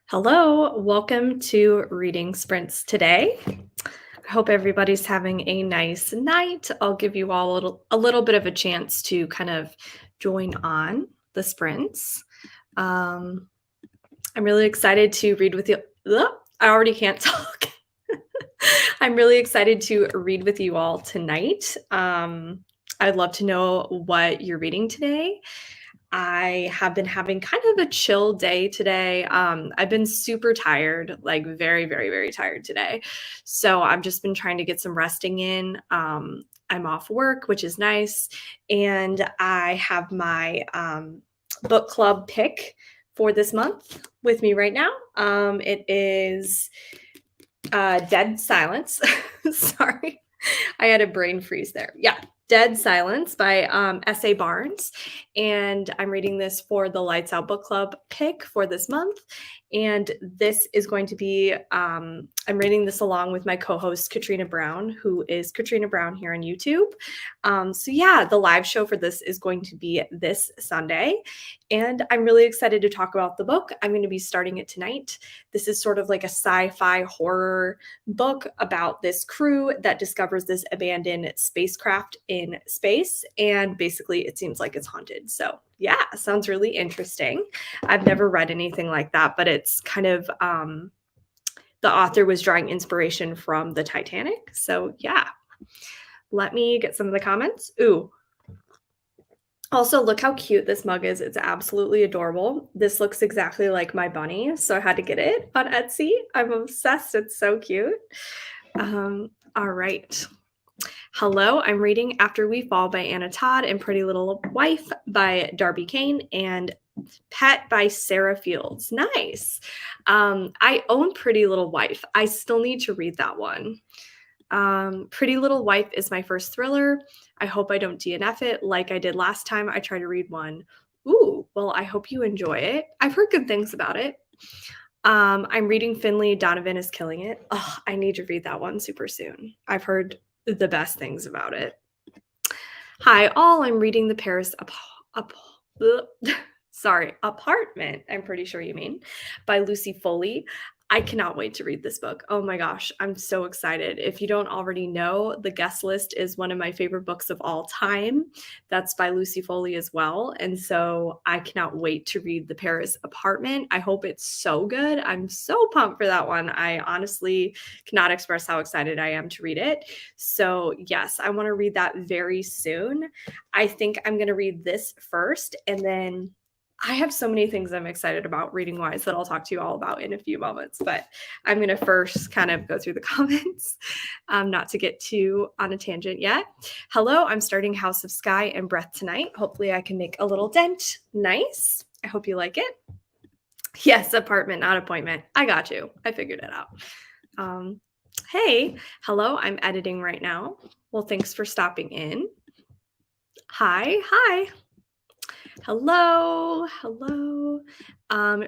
Hello, welcome to Reading Sprints today. I hope everybody's having a nice night. I'll give you all a little bit of a chance to kind of join on the sprints. I'm really excited to read with you. Ugh, I already can't talk. I'm really excited to read with you all tonight. I'd love to know what you're reading today. I have been having kind of a chill day today. I've been super tired, like very, very, very tired today. So I've just been trying to get some resting in. I'm off work, which is nice. And I have my book club pick for this month with me right now. It is Dead Silence. Sorry. I had a brain freeze there. Yeah. Dead Silence by S.A. Barnes. And I'm reading this for the Lights Out Book Club pick for this month. And this is going to be, I'm reading this along with my co-host, Katrina Brown, who is Katrina Brown here on YouTube. So yeah, the live show for this is going to be this Sunday. And I'm really excited to talk about the book. I'm going to be starting it tonight. This is sort of like a sci-fi horror book about this crew that discovers this abandoned spacecraft in space. And basically, it seems like it's haunted. So yeah, sounds really interesting. I've never read anything like that, but it's kind of the author was drawing inspiration from the Titanic. So yeah, let me get some of the comments. Ooh. Also, look how cute this mug is. It's absolutely adorable. This looks exactly like my bunny, so I had to get it on Etsy. I'm obsessed. It's so cute. All right. Hello, I'm reading After We Fall by Anna Todd and Pretty Little Wife by Darby Kane and Pet by Sarah Fields. Nice. I own Pretty Little Wife. I still need to read that one. Pretty Little Wife is my first thriller. I hope I don't DNF it like I did last time I tried to read one. Ooh, well, I hope you enjoy it. I've heard good things about it. I'm reading Finley Donovan is Killing It. Oh, I need to read that one super soon. I've heard the best things about it. Hi, all. I'm reading The Paris Apartment, I'm pretty sure you mean, by Lucy Foley. I cannot wait to read this book. Oh my gosh, I'm so excited. If you don't already know, The Guest List is one of my favorite books of all time. That's by Lucy Foley as well. And so I cannot wait to read The Paris Apartment. I hope it's so good. I'm so pumped for that one. I honestly cannot express how excited I am to read it. So yes, I want to read that very soon. I think I'm going to read this first, and then I have so many things I'm excited about reading wise that I'll talk to you all about in a few moments, but I'm going to first kind of go through the comments, not to get too on a tangent yet. Hello, I'm starting House of Sky and Breath tonight. Hopefully I can make a little dent. Nice. I hope you like it. Yes, apartment, not appointment. I got you. I figured it out. Hey, hello, I'm editing right now. Well, thanks for stopping in. Hi. Hello.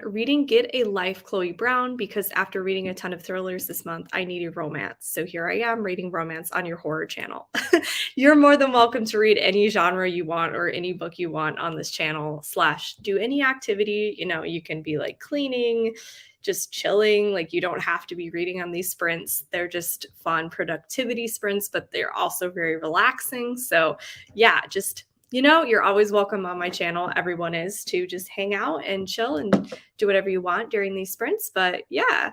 Reading Get a Life, Chloe Brown, because after reading a ton of thrillers this month, I needed romance. So here I am reading romance on your horror channel. You're more than welcome to read any genre you want or any book you want on this channel / do any activity. You know, you can be like cleaning, just chilling. Like you don't have to be reading on these sprints. They're just fun productivity sprints, but they're also very relaxing. So yeah, just you're always welcome on my channel. Everyone is to just hang out and chill and do whatever you want during these sprints. But yeah,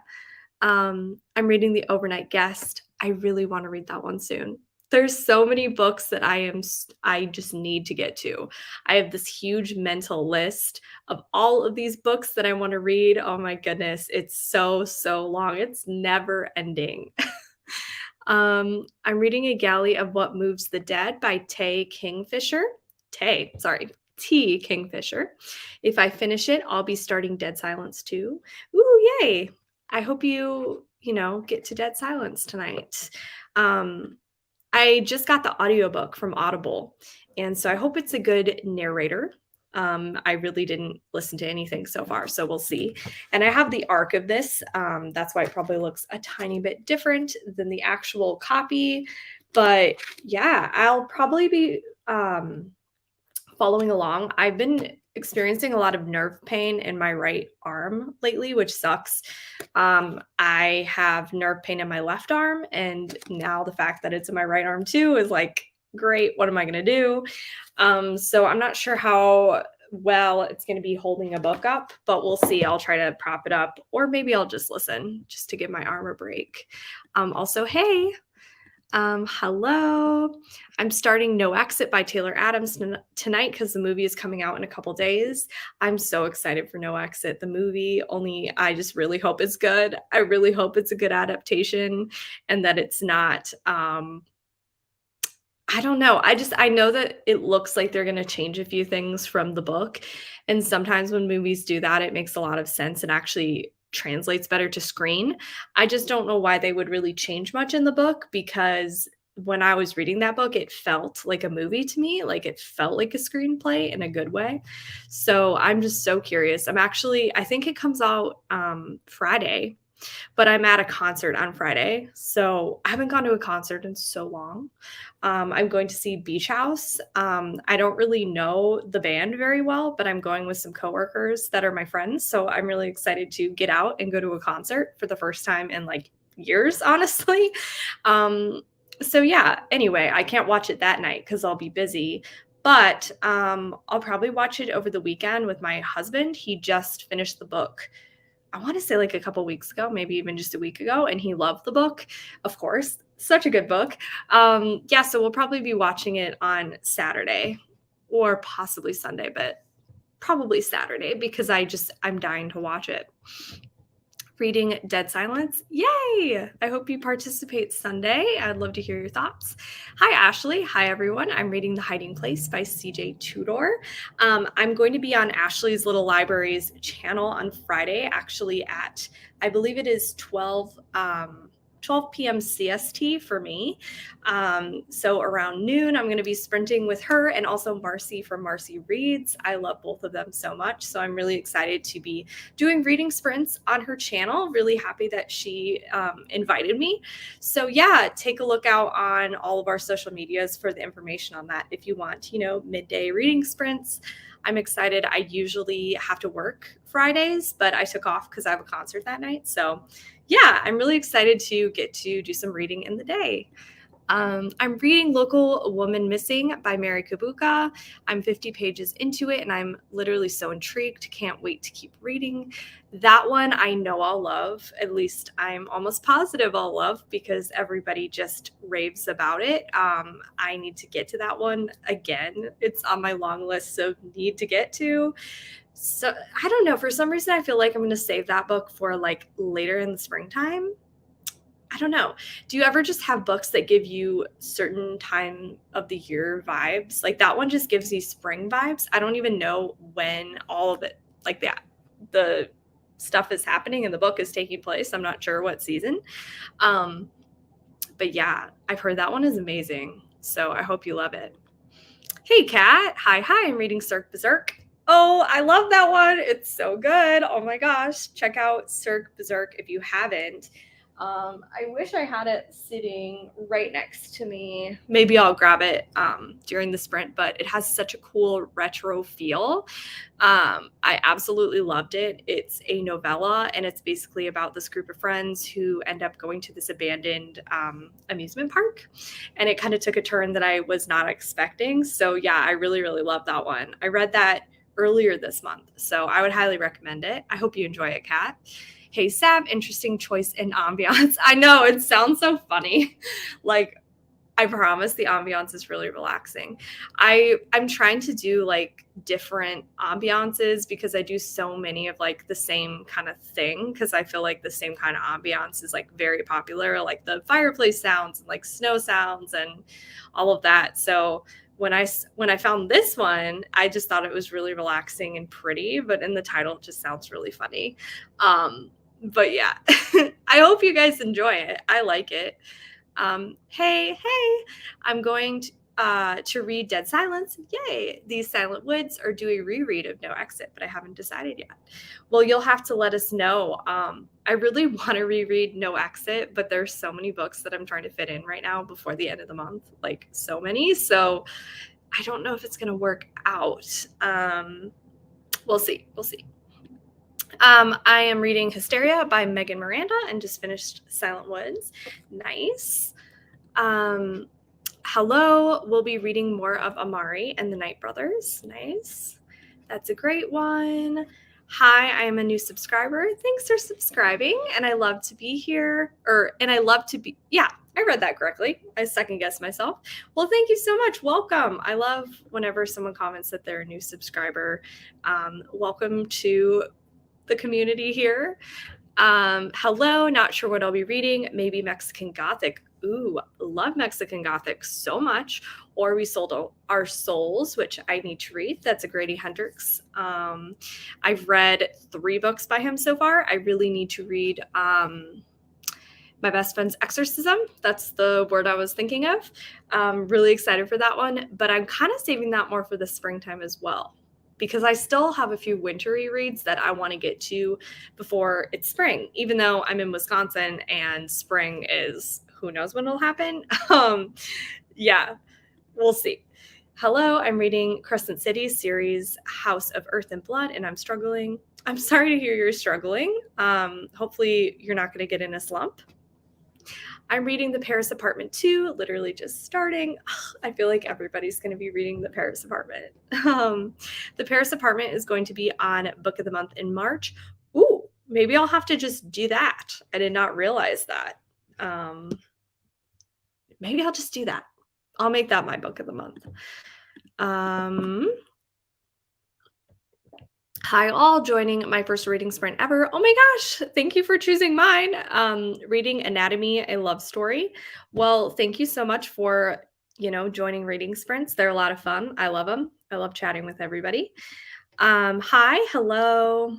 I'm reading The Overnight Guest. I really want to read that one soon. There's so many books that I just need to get to. I have this huge mental list of all of these books that I want to read. Oh my goodness, it's so long. It's never ending. I'm reading A Galley of What Moves the Dead by T. Kingfisher. If I finish it, I'll be starting Dead Silence too. Ooh, yay. I hope you get to Dead Silence tonight. I just got the audiobook from Audible, and so I hope it's a good narrator. I really didn't listen to anything so far, so we'll see. And I have the arc of this. That's why it probably looks a tiny bit different than the actual copy. But yeah, I'll probably be following along, I've been experiencing a lot of nerve pain in my right arm lately, which sucks. I have nerve pain in my left arm, and now the fact that it's in my right arm too is like, great. What am I going to do? So I'm not sure how well it's going to be holding a book up, but we'll see. I'll try to prop it up, or maybe I'll just listen just to give my arm a break. Also, hey, hello. I'm starting No Exit by Taylor Adams tonight because the movie is coming out in a couple days. I'm so excited for No Exit, the movie, only I just really hope it's good. I really hope it's a good adaptation and that it's not I don't know. I know that it looks like they're gonna change a few things from the book, and sometimes when movies do that, it makes a lot of sense and actually translates better to screen. I just don't know why they would really change much in the book because when I was reading that book, it felt like a movie to me, like it felt like a screenplay in a good way. So I'm just so curious. I think it comes out Friday, but I'm at a concert on Friday. So I haven't gone to a concert in so long. I'm going to see Beach House. I don't really know the band very well, but I'm going with some coworkers that are my friends. So I'm really excited to get out and go to a concert for the first time in like years, honestly. So yeah, anyway, I can't watch it that night because I'll be busy. But I'll probably watch it over the weekend with my husband. He just finished the book I want to say like a couple weeks ago, maybe even just a week ago, and he loved the book. Of course, such a good book. Yeah, so we'll probably be watching it on Saturday or possibly Sunday, but probably Saturday because I'm dying to watch it. Reading Dead Silence. Yay! I hope you participate Sunday. I'd love to hear your thoughts. Hi, Ashley. Hi, everyone. I'm reading The Hiding Place by CJ Tudor. I'm going to be on Ashley's Little Libraries channel on Friday, actually at, I believe it is 12 p.m. CST for me. So around noon, I'm going to be sprinting with her and also Marcy from Marcy Reads. I love both of them so much. So I'm really excited to be doing reading sprints on her channel. Really happy that she invited me. So yeah, take a look out on all of our social medias for the information on that if you want, midday reading sprints. I'm excited. I usually have to work Fridays, but I took off because I have a concert that night. So yeah, I'm really excited to get to do some reading in the day. I'm reading Local Woman Missing by Mary Kabuka. I'm 50 pages into it and I'm literally so intrigued. Can't wait to keep reading. That one I know I'll love. At least I'm almost positive I'll love because everybody just raves about it. I need to get to that one again. It's on my long list of need to get to. So I don't know. For some reason, I feel like I'm going to save that book for like later in the springtime. I don't know. Do you ever just have books that give you certain time of the year vibes? Like that one just gives me spring vibes. I don't even know when all of it, like that, the stuff is happening and the book is taking place. I'm not sure what season. But yeah, I've heard that one is amazing. So I hope you love it. Hey, Kat. Hi. I'm reading Cirque Berserk. Oh, I love that one. It's so good. Oh my gosh. Check out Cirque Berserk if you haven't. I wish I had it sitting right next to me. Maybe I'll grab it during the sprint, but it has such a cool retro feel. I absolutely loved it. It's a novella, and it's basically about this group of friends who end up going to this abandoned amusement park. And it kind of took a turn that I was not expecting. So yeah, I really, really love that one. I read that earlier this month, so I would highly recommend it. I hope you enjoy it, Kat. Hey, Sam, interesting choice in ambiance. I know, it sounds so funny. Like, I promise the ambiance is really relaxing. I'm trying to do like different ambiances because I do so many of like the same kind of thing because I feel like the same kind of ambiance is like very popular, like the fireplace sounds and like snow sounds and all of that. So when I found this one, I just thought it was really relaxing and pretty, but in the title it just sounds really funny. But yeah, I hope you guys enjoy it. I like it. Hey, I'm going to read Dead Silence. Yay! These Silent Woods, or do a reread of No Exit, but I haven't decided yet. Well, you'll have to let us know. I really want to reread No Exit, but there's so many books that I'm trying to fit in right now before the end of the month, like so many. So I don't know if it's going to work out. We'll see. We'll see. I am reading Hysteria by Megan Miranda and just finished Silent Woods. Nice. Um, Hello, we'll be reading more of Amari and the Night Brothers. Nice. That's a great one. Hi, I am a new subscriber. Thanks for subscribing. And I love to be here. Yeah, I read that correctly. I second guessed myself. Well, thank you so much. Welcome. I love whenever someone comments that they're a new subscriber. Welcome to the community here. Hello, not sure what I'll be reading. Maybe Mexican Gothic. Ooh, love Mexican Gothic so much. Or We Sold Our Souls, which I need to read. That's a Grady Hendrix. I've read 3 books by him so far. I really need to read My Best Friend's Exorcism. That's the word I was thinking of. Really excited for that one. But I'm kind of saving that more for the springtime as well, because I still have a few wintry reads that I want to get to before it's spring, even though I'm in Wisconsin and spring is who knows when it'll happen. Yeah, we'll see. Hello, I'm reading Crescent City's series House of Earth and Blood, and I'm struggling. I'm sorry to hear you're struggling. Hopefully you're not going to get in a slump. I'm reading The Paris Apartment 2, literally just starting. I feel like everybody's going to be reading The Paris Apartment. The Paris Apartment is going to be on Book of the Month in March. Ooh, maybe I'll have to just do that. I did not realize that. Maybe I'll just do that. I'll make that my Book of the Month. Hi, all, joining my first reading sprint ever. Oh my gosh, thank you for choosing mine. Reading Anatomy, a Love Story. Well, thank you so much for, joining reading sprints. They're a lot of fun. I love them. I love chatting with everybody. Hi, hello.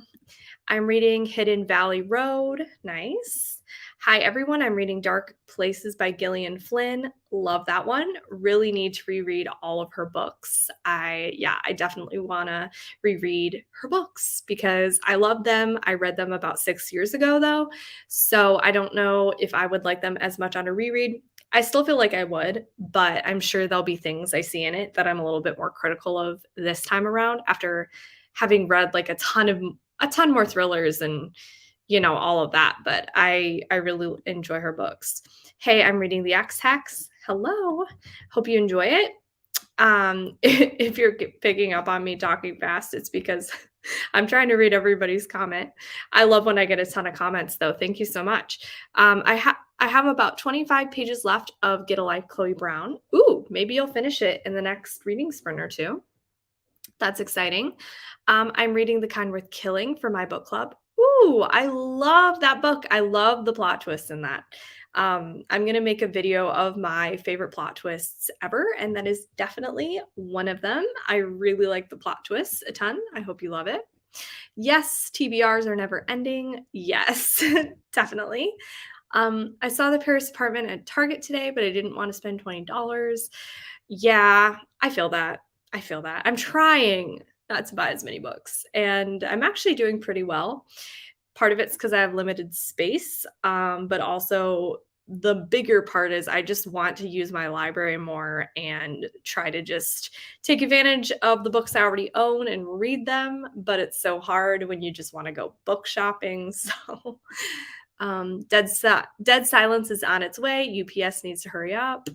I'm reading Hidden Valley Road. Nice. Hi, everyone. I'm reading Dark Places by Gillian Flynn. Love that one. Really need to reread all of her books. I definitely want to reread her books because I love them. I read them about 6 years ago, though. So I don't know if I would like them as much on a reread. I still feel like I would, but I'm sure there'll be things I see in it that I'm a little bit more critical of this time around after having read like a ton more thrillers and all of that, but I really enjoy her books. Hey, I'm reading The Axe Hacks. Hello. Hope you enjoy it. If you're picking up on me talking fast, it's because I'm trying to read everybody's comment. I love when I get a ton of comments, though. Thank you so much. I have about 25 pages left of Get a Life, Chloe Brown. Ooh, maybe you'll finish it in the next reading sprint or two. That's exciting. I'm reading The Kind Worth Killing for my book club. Ooh, I love that book. I love the plot twists in that. I'm going to make a video of my favorite plot twists ever, and that is definitely one of them. I really like the plot twists a ton. I hope you love it. Yes, TBRs are never ending. Yes, definitely. I saw The Paris Apartment at Target today, but I didn't want to spend $20. Yeah, I feel that. I'm trying not to buy as many books, and I'm actually doing pretty well. Part of it's because I have limited space, but also the bigger part is I just want to use my library more and try to just take advantage of the books I already own and read them. But it's so hard when you just want to go book shopping. So Dead Silence is on its way. UPS needs to hurry up.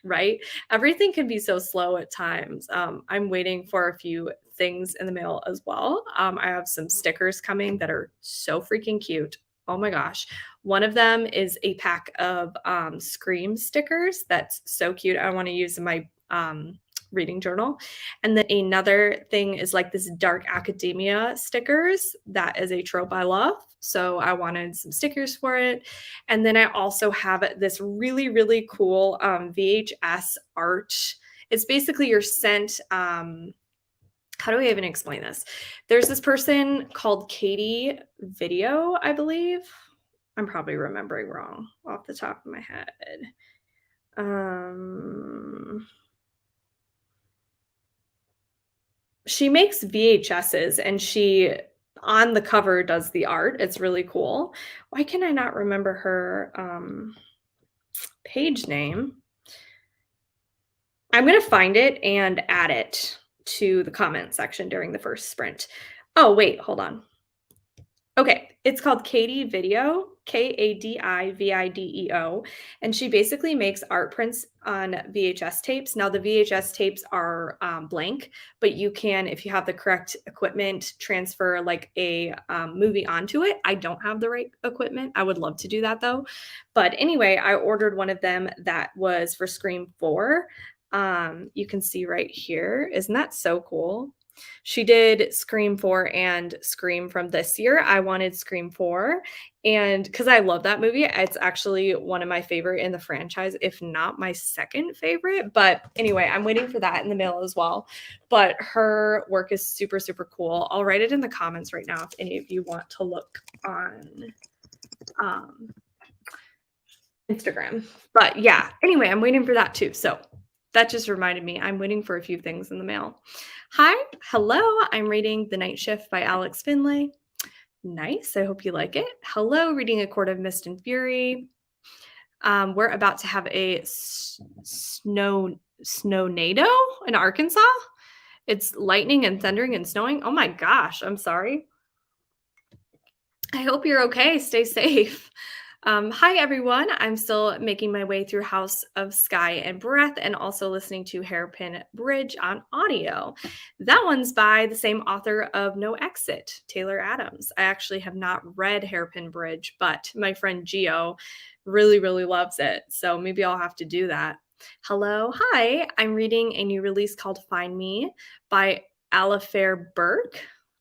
Right? Everything can be so slow at times. I'm waiting for a few things in the mail as well. I have some stickers coming that are so freaking cute. Oh my gosh. One of them is a pack of Scream stickers. That's so cute. I want to use in my reading journal. And then another thing is like this dark academia stickers. That is a trope I love. So I wanted some stickers for it. And then I also have this really, really cool VHS art. It's basically your scent. How do I even explain this? There's this person called Katie Video, I believe. I'm probably remembering wrong off the top of my head. She makes VHSs and she on the cover does the art. It's really cool. Why can I not remember her page name? I'm gonna find it and add it to the comment section during the first sprint. Oh, wait, hold on. Okay, it's called Katie Video, Kadivideo, and she basically makes art prints on VHS tapes. Now, the VHS tapes are blank, but you can, if you have the correct equipment, transfer like a movie onto it. I don't have the right equipment. I would love to do that though. But anyway, I ordered one of them that was for Scream 4. You can see right here. Isn't that so cool? She did Scream 4 and Scream from this year. I wanted Scream 4, and because I love that movie, it's actually one of my favorite in the franchise, if not my second favorite. But anyway, I'm waiting for that in the mail as well. But her work is super, super cool. I'll write it in the comments right now if any of you want to look on um, Instagram. But yeah, anyway, I'm waiting for that too. So that just reminded me I'm waiting for a few things in the mail. Hi, hello. I'm reading The Night Shift by Alex Finlay. Nice. I hope you like it. Hello, reading A Court of Mist and Fury. We're about to have a snownado in Arkansas. It's lightning and thundering and snowing. Oh my gosh, I'm sorry. I hope you're okay. Stay safe. Hi, everyone. I'm still making my way through House of Sky and Breath and also listening to Hairpin Bridge on audio. That one's by the same author of No Exit, Taylor Adams. I actually have not read Hairpin Bridge, but my friend Gio really, really loves it. So maybe I'll have to do that. Hello. Hi. I'm reading a new release called Find Me by Alifair Burke.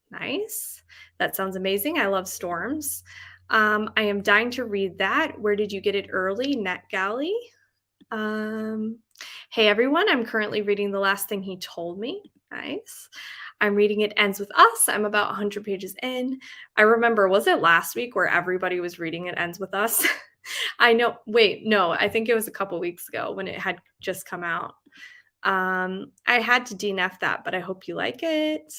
Nice. That sounds amazing. I love storms. I am dying to read that. Where did you get it early? NetGalley. Um, hey everyone, I'm currently reading The Last Thing He Told Me. Nice. I'm reading It Ends With Us. I'm about 100 pages in. I remember, was it last week where everybody was reading It Ends With Us? I know. Wait, no, I think it was a couple weeks ago when it had just come out. I had to DNF that, but I hope you like it.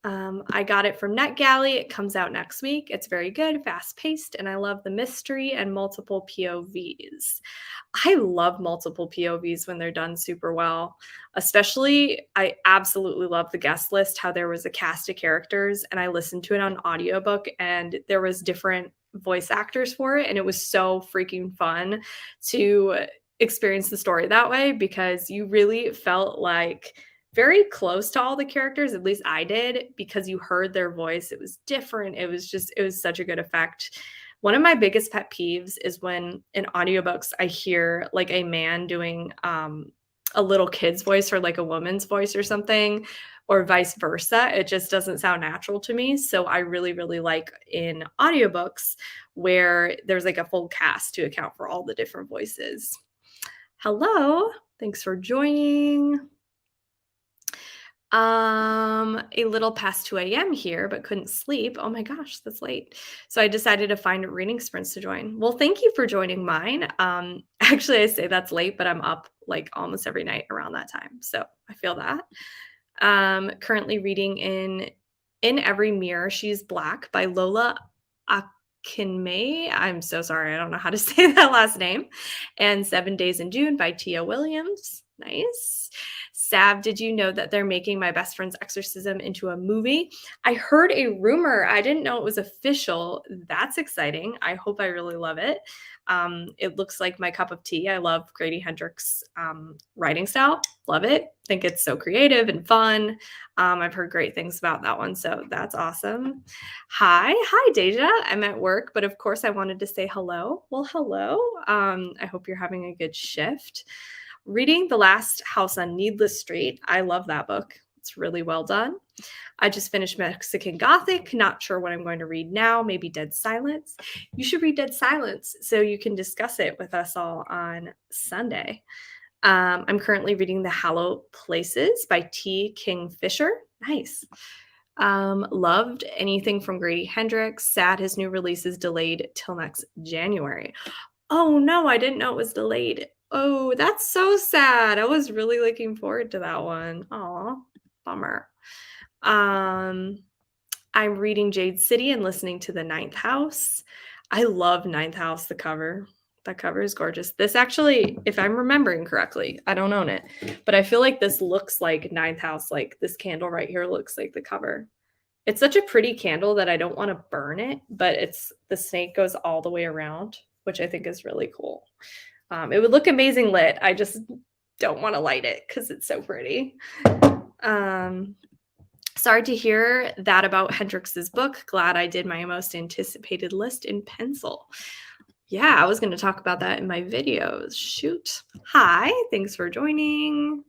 I got it from NetGalley. It comes out next week. It's very good, fast paced, and I love the mystery and multiple POVs. I love multiple POVs when they're done super well. Especially, I absolutely love the guest list, how there was a cast of characters, and I listened to it on audiobook, and there was different voice actors for it, and it was so freaking fun to experience the story that way because you really felt like very close to all the characters, at least I did, because you heard their voice. It was different. It was such a good effect. One of my biggest pet peeves is when in audiobooks I hear like a man doing a little kid's voice or like a woman's voice or something, or vice versa. It just doesn't sound natural to me. So I really, really like in audiobooks where there's like a full cast to account for all the different voices. Hello. Thanks for joining. A little past 2 a.m. here, but couldn't sleep. Oh my gosh, that's late. So I decided to find reading sprints to join. Well, thank you for joining mine. Actually, I say that's late, but I'm up like almost every night around that time. So I feel that. Currently reading In Every Mirror, She's Black by Lola Akinmay. I'm so sorry. I don't know how to say that last name. And 7 Days in June by Tia Williams. Nice. Sav, did you know that they're making My Best Friend's Exorcism into a movie? I heard a rumor. I didn't know it was official. That's exciting. I hope I really love it. It looks like my cup of tea. I love Grady Hendrix' writing style. Love it. Think it's so creative and fun. I've heard great things about that one, so that's awesome. Hi, Deja. I'm at work, but of course I wanted to say hello. Well, hello. I hope you're having a good shift. Reading The Last House on Needless Street. I love that book. It's really well done. I just finished Mexican Gothic. Not sure what I'm going to read now. Maybe Dead Silence. You should read Dead Silence so you can discuss it with us all on Sunday. I'm currently reading The Hollow Places by T. Kingfisher. Nice. Loved anything from Grady Hendrix. Sad his new release is delayed till next January. Oh no, I didn't know it was delayed. Oh, that's so sad. I was really looking forward to that one. Aw, bummer. I'm reading Jade City and listening to The Ninth House. I love Ninth House, the cover. That cover is gorgeous. This actually, if I'm remembering correctly, I don't own it, but I feel like this looks like Ninth House. Like this candle right here looks like the cover. It's such a pretty candle that I don't want to burn it, but the snake goes all the way around, which I think is really cool. It would look amazing lit. I just don't want to light it because it's so pretty. Sorry to hear that about Hendrix's book. Glad I did my most anticipated list in pencil. Yeah, I was going to talk about that in my videos. Shoot. Hi, thanks for joining.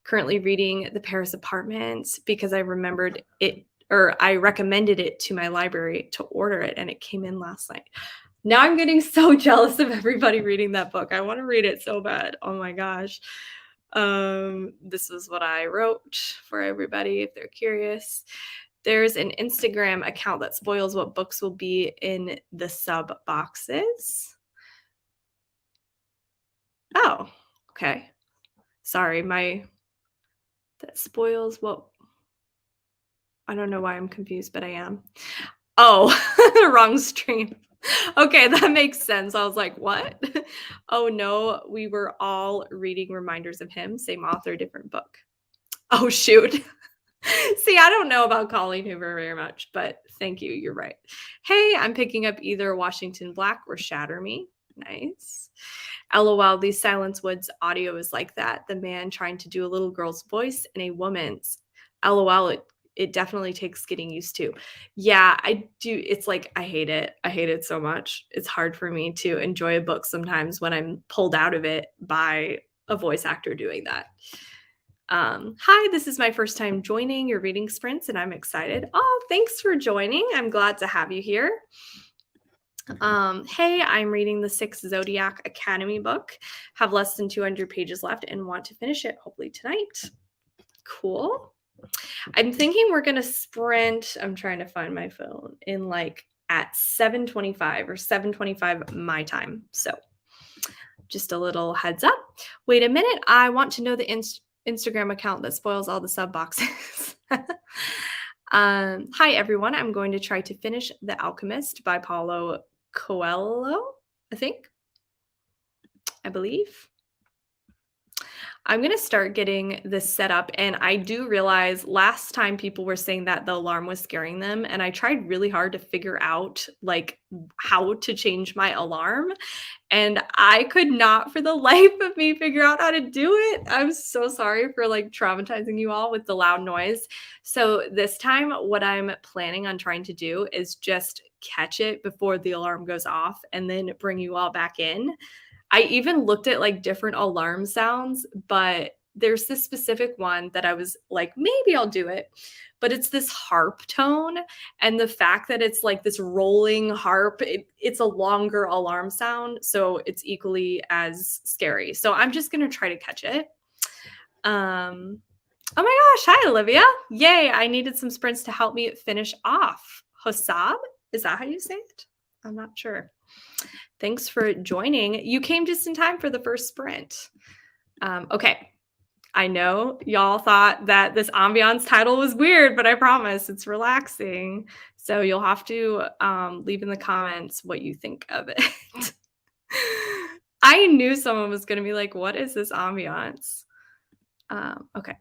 Currently reading The Paris Apartments because I remembered it, or I recommended it to my library to order it, and it came in last night. Now I'm getting so jealous of everybody reading that book. I want to read it so bad. Oh my gosh. This is what I wrote for everybody if they're curious. There's an Instagram account that spoils what books will be in the sub boxes. Oh, okay. Sorry, that spoils what, I don't know why I'm confused, but I am. Oh, wrong stream. Okay, that makes sense. I was like, what? Oh no, we were all reading Reminders of Him, same author, different book. Oh shoot. See, I don't know about Colleen Hoover very much, but thank you. You're right. Hey, I'm picking up either Washington Black or Shatter Me. Nice. LOL, these Silence Woods audio is like that. The man trying to do a little girl's voice and a woman's. LOL, it definitely takes getting used to. Yeah, I do. It's like, I hate it. I hate it so much. It's hard for me to enjoy a book sometimes when I'm pulled out of it by a voice actor doing that. Hi, this is my first time joining your reading sprints, and I'm excited. Oh, thanks for joining. I'm glad to have you here. Hey, I'm reading the 6th Zodiac Academy book. Have less than 200 pages left and want to finish it hopefully tonight. Cool. I'm thinking we're going to sprint. I'm trying to find my phone in like at 7:25 or 7:25 my time. So just a little heads up. Wait a minute. I want to know the Instagram account that spoils all the sub boxes. Hi, everyone. I'm going to try to finish The Alchemist by Paulo Coelho, I believe. I'm going to start getting this set up, and I do realize last time people were saying that the alarm was scaring them, and I tried really hard to figure out like how to change my alarm, and I could not for the life of me figure out how to do it. I'm so sorry for like traumatizing you all with the loud noise. So this time what I'm planning on trying to do is just catch it before the alarm goes off and then bring you all back in. I even looked at like different alarm sounds, but there's this specific one that I was like, maybe I'll do it. But it's this harp tone. And the fact that it's like this rolling harp, it's a longer alarm sound. So it's equally as scary. So I'm just going to try to catch it. Oh my gosh. Hi, Olivia. Yay. I needed some sprints to help me finish off. Hosab? Is that how you say it? I'm not sure. Thanks for joining. You came just in time for the first sprint. Okay. I know y'all thought that this Ambiance title was weird, but I promise it's relaxing. So you'll have to leave in the comments what you think of it. I knew someone was going to be like, what is this Ambiance? Okay.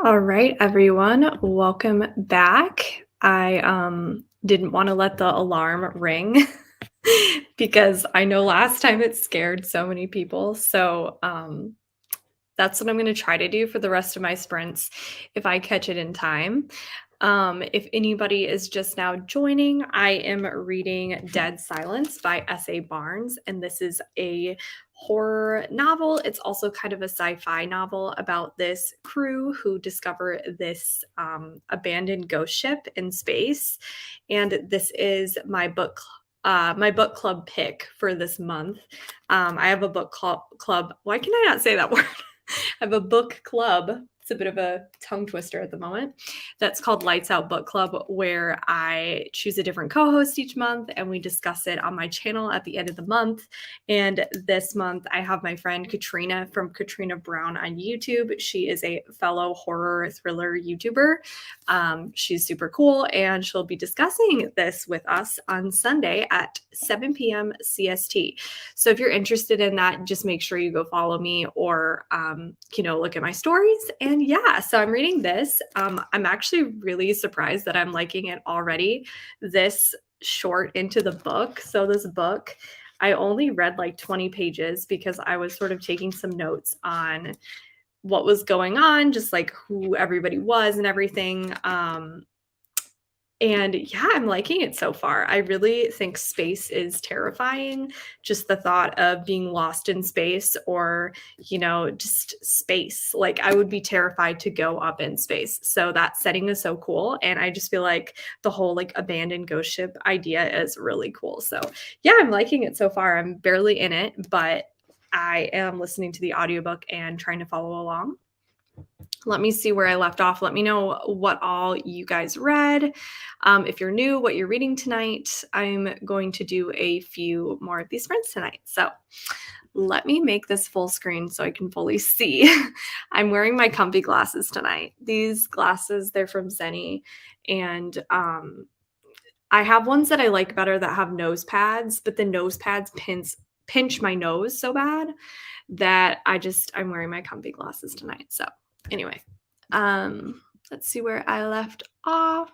All right, everyone, welcome back. I didn't want to let the alarm ring because I know last time it scared so many people. So that's what I'm going to try to do for the rest of my sprints if I catch it in time. If anybody is just now joining, I am reading Dead Silence by S.A. Barnes, and this is a horror novel. It's also kind of a sci-fi novel about this crew who discover this abandoned ghost ship in space, and this is my book club pick for this month. I have a book club. Why can I not say that word? I have a book club. It's a bit of a tongue twister at the moment. That's called Lights Out Book Club, where I choose a different co host each month and we discuss it on my channel at the end of the month. And this month, I have my friend Katrina from Katrina Brown on YouTube. She is a fellow horror thriller YouTuber. She's super cool, and she'll be discussing this with us on Sunday at 7 p.m. CST. So if you're interested in that, just make sure you go follow me or, look at my stories. And yeah, so I'm reading this. I'm actually really surprised that I'm liking it already this short into the book. So this book, I only read like 20 pages because I was sort of taking some notes on what was going on, just like who everybody was and everything. And yeah, I'm liking it so far. I really think space is terrifying. Just the thought of being lost in space or, just space. Like I would be terrified to go up in space. So that setting is so cool. And I just feel like the whole like abandoned ghost ship idea is really cool. So yeah, I'm liking it so far. I'm barely in it, but I am listening to the audiobook and trying to follow along. Let me see where I left off. Let me know what all you guys read. If you're new, what you're reading tonight. I'm going to do a few more of these sprints tonight. So let me make this full screen so I can fully see. I'm wearing my comfy glasses tonight. These glasses, they're from Zenni. And I have ones that I like better that have nose pads, but the nose pads pinch my nose so bad that I'm wearing my comfy glasses tonight. So anyway, let's see where I left off.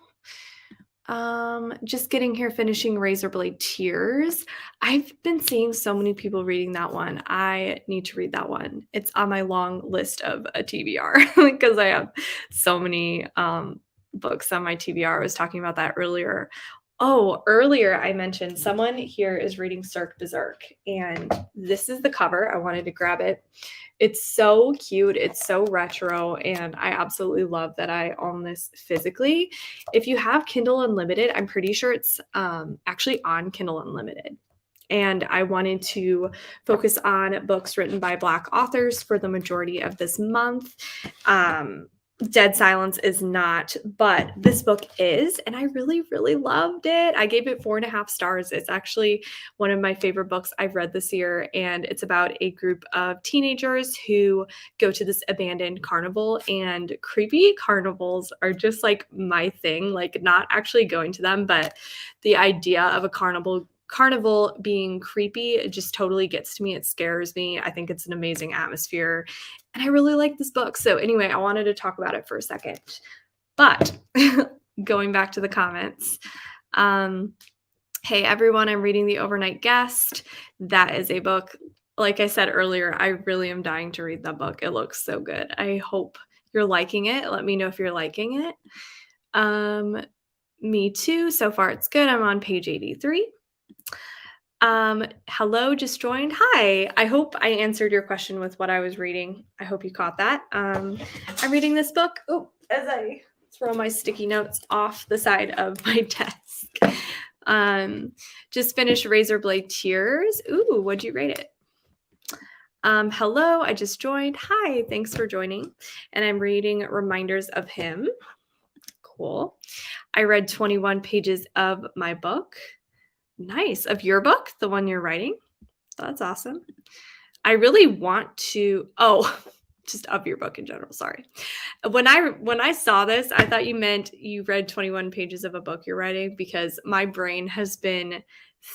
Just getting here, finishing Razorblade Tears. I've been seeing so many people reading that one. I need to read that one. It's on my long list of a TBR because I have so many books on my TBR. I was talking about that earlier. Oh, earlier I mentioned someone here is reading Cirque Berserk, and this is the cover. I wanted to grab it. It's so cute. It's so retro, and I absolutely love that I own this physically. If you have Kindle Unlimited, I'm pretty sure it's actually on Kindle Unlimited. And I wanted to focus on books written by Black authors for the majority of this month. Dead Silence is not, but this book is, and I really, really loved it. I gave it 4.5 stars. It's actually one of my favorite books I've read this year, and it's about a group of teenagers who go to this abandoned carnival, and creepy carnivals are just like my thing, like not actually going to them, but the idea of a carnival being creepy, it just totally gets to me. It scares me. I think it's an amazing atmosphere. And I really like this book. So anyway, I wanted to talk about it for a second. But going back to the comments. Hey everyone, I'm reading The Overnight Guest. That is a book. Like I said earlier, I really am dying to read that book. It looks so good. I hope you're liking it. Let me know if you're liking it. Me too. So far it's good. I'm on page 83. Hello, just joined. Hi. I hope I answered your question with what I was reading. I hope you caught that. I'm reading this book. Oh, as I throw my sticky notes off the side of my desk. Just finished Razorblade Tears. Ooh, what'd you rate it? Hello, I just joined. Hi, thanks for joining. And I'm reading Reminders of Him. Cool. I read 21 pages of my book. Nice. Of your book, the one you're writing. That's awesome. I really want to. Oh, just of your book in general, sorry. When I saw this, I thought you meant you read 21 pages of a book you're writing, because my brain has been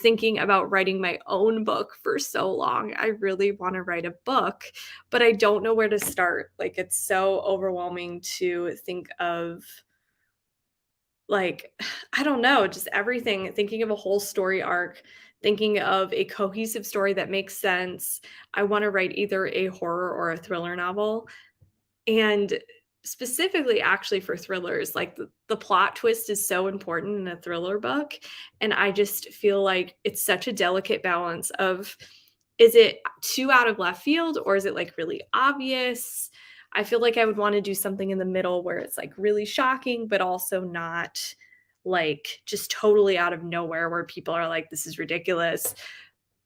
thinking about writing my own book for so long. I really want to write a book, but I don't know where to start. Like, it's so overwhelming to think of, like, I don't know, just everything, thinking of a whole story arc, thinking of a cohesive story that makes sense. I want to write either a horror or a thriller novel. And specifically, actually, for thrillers, like, the plot twist is so important in a thriller book, and I just feel like it's such a delicate balance of, is it too out of left field or is it, like, really obvious? I feel like I would wanna do something in the middle where it's, like, really shocking, but also not, like, just totally out of nowhere where people are like, "This is ridiculous."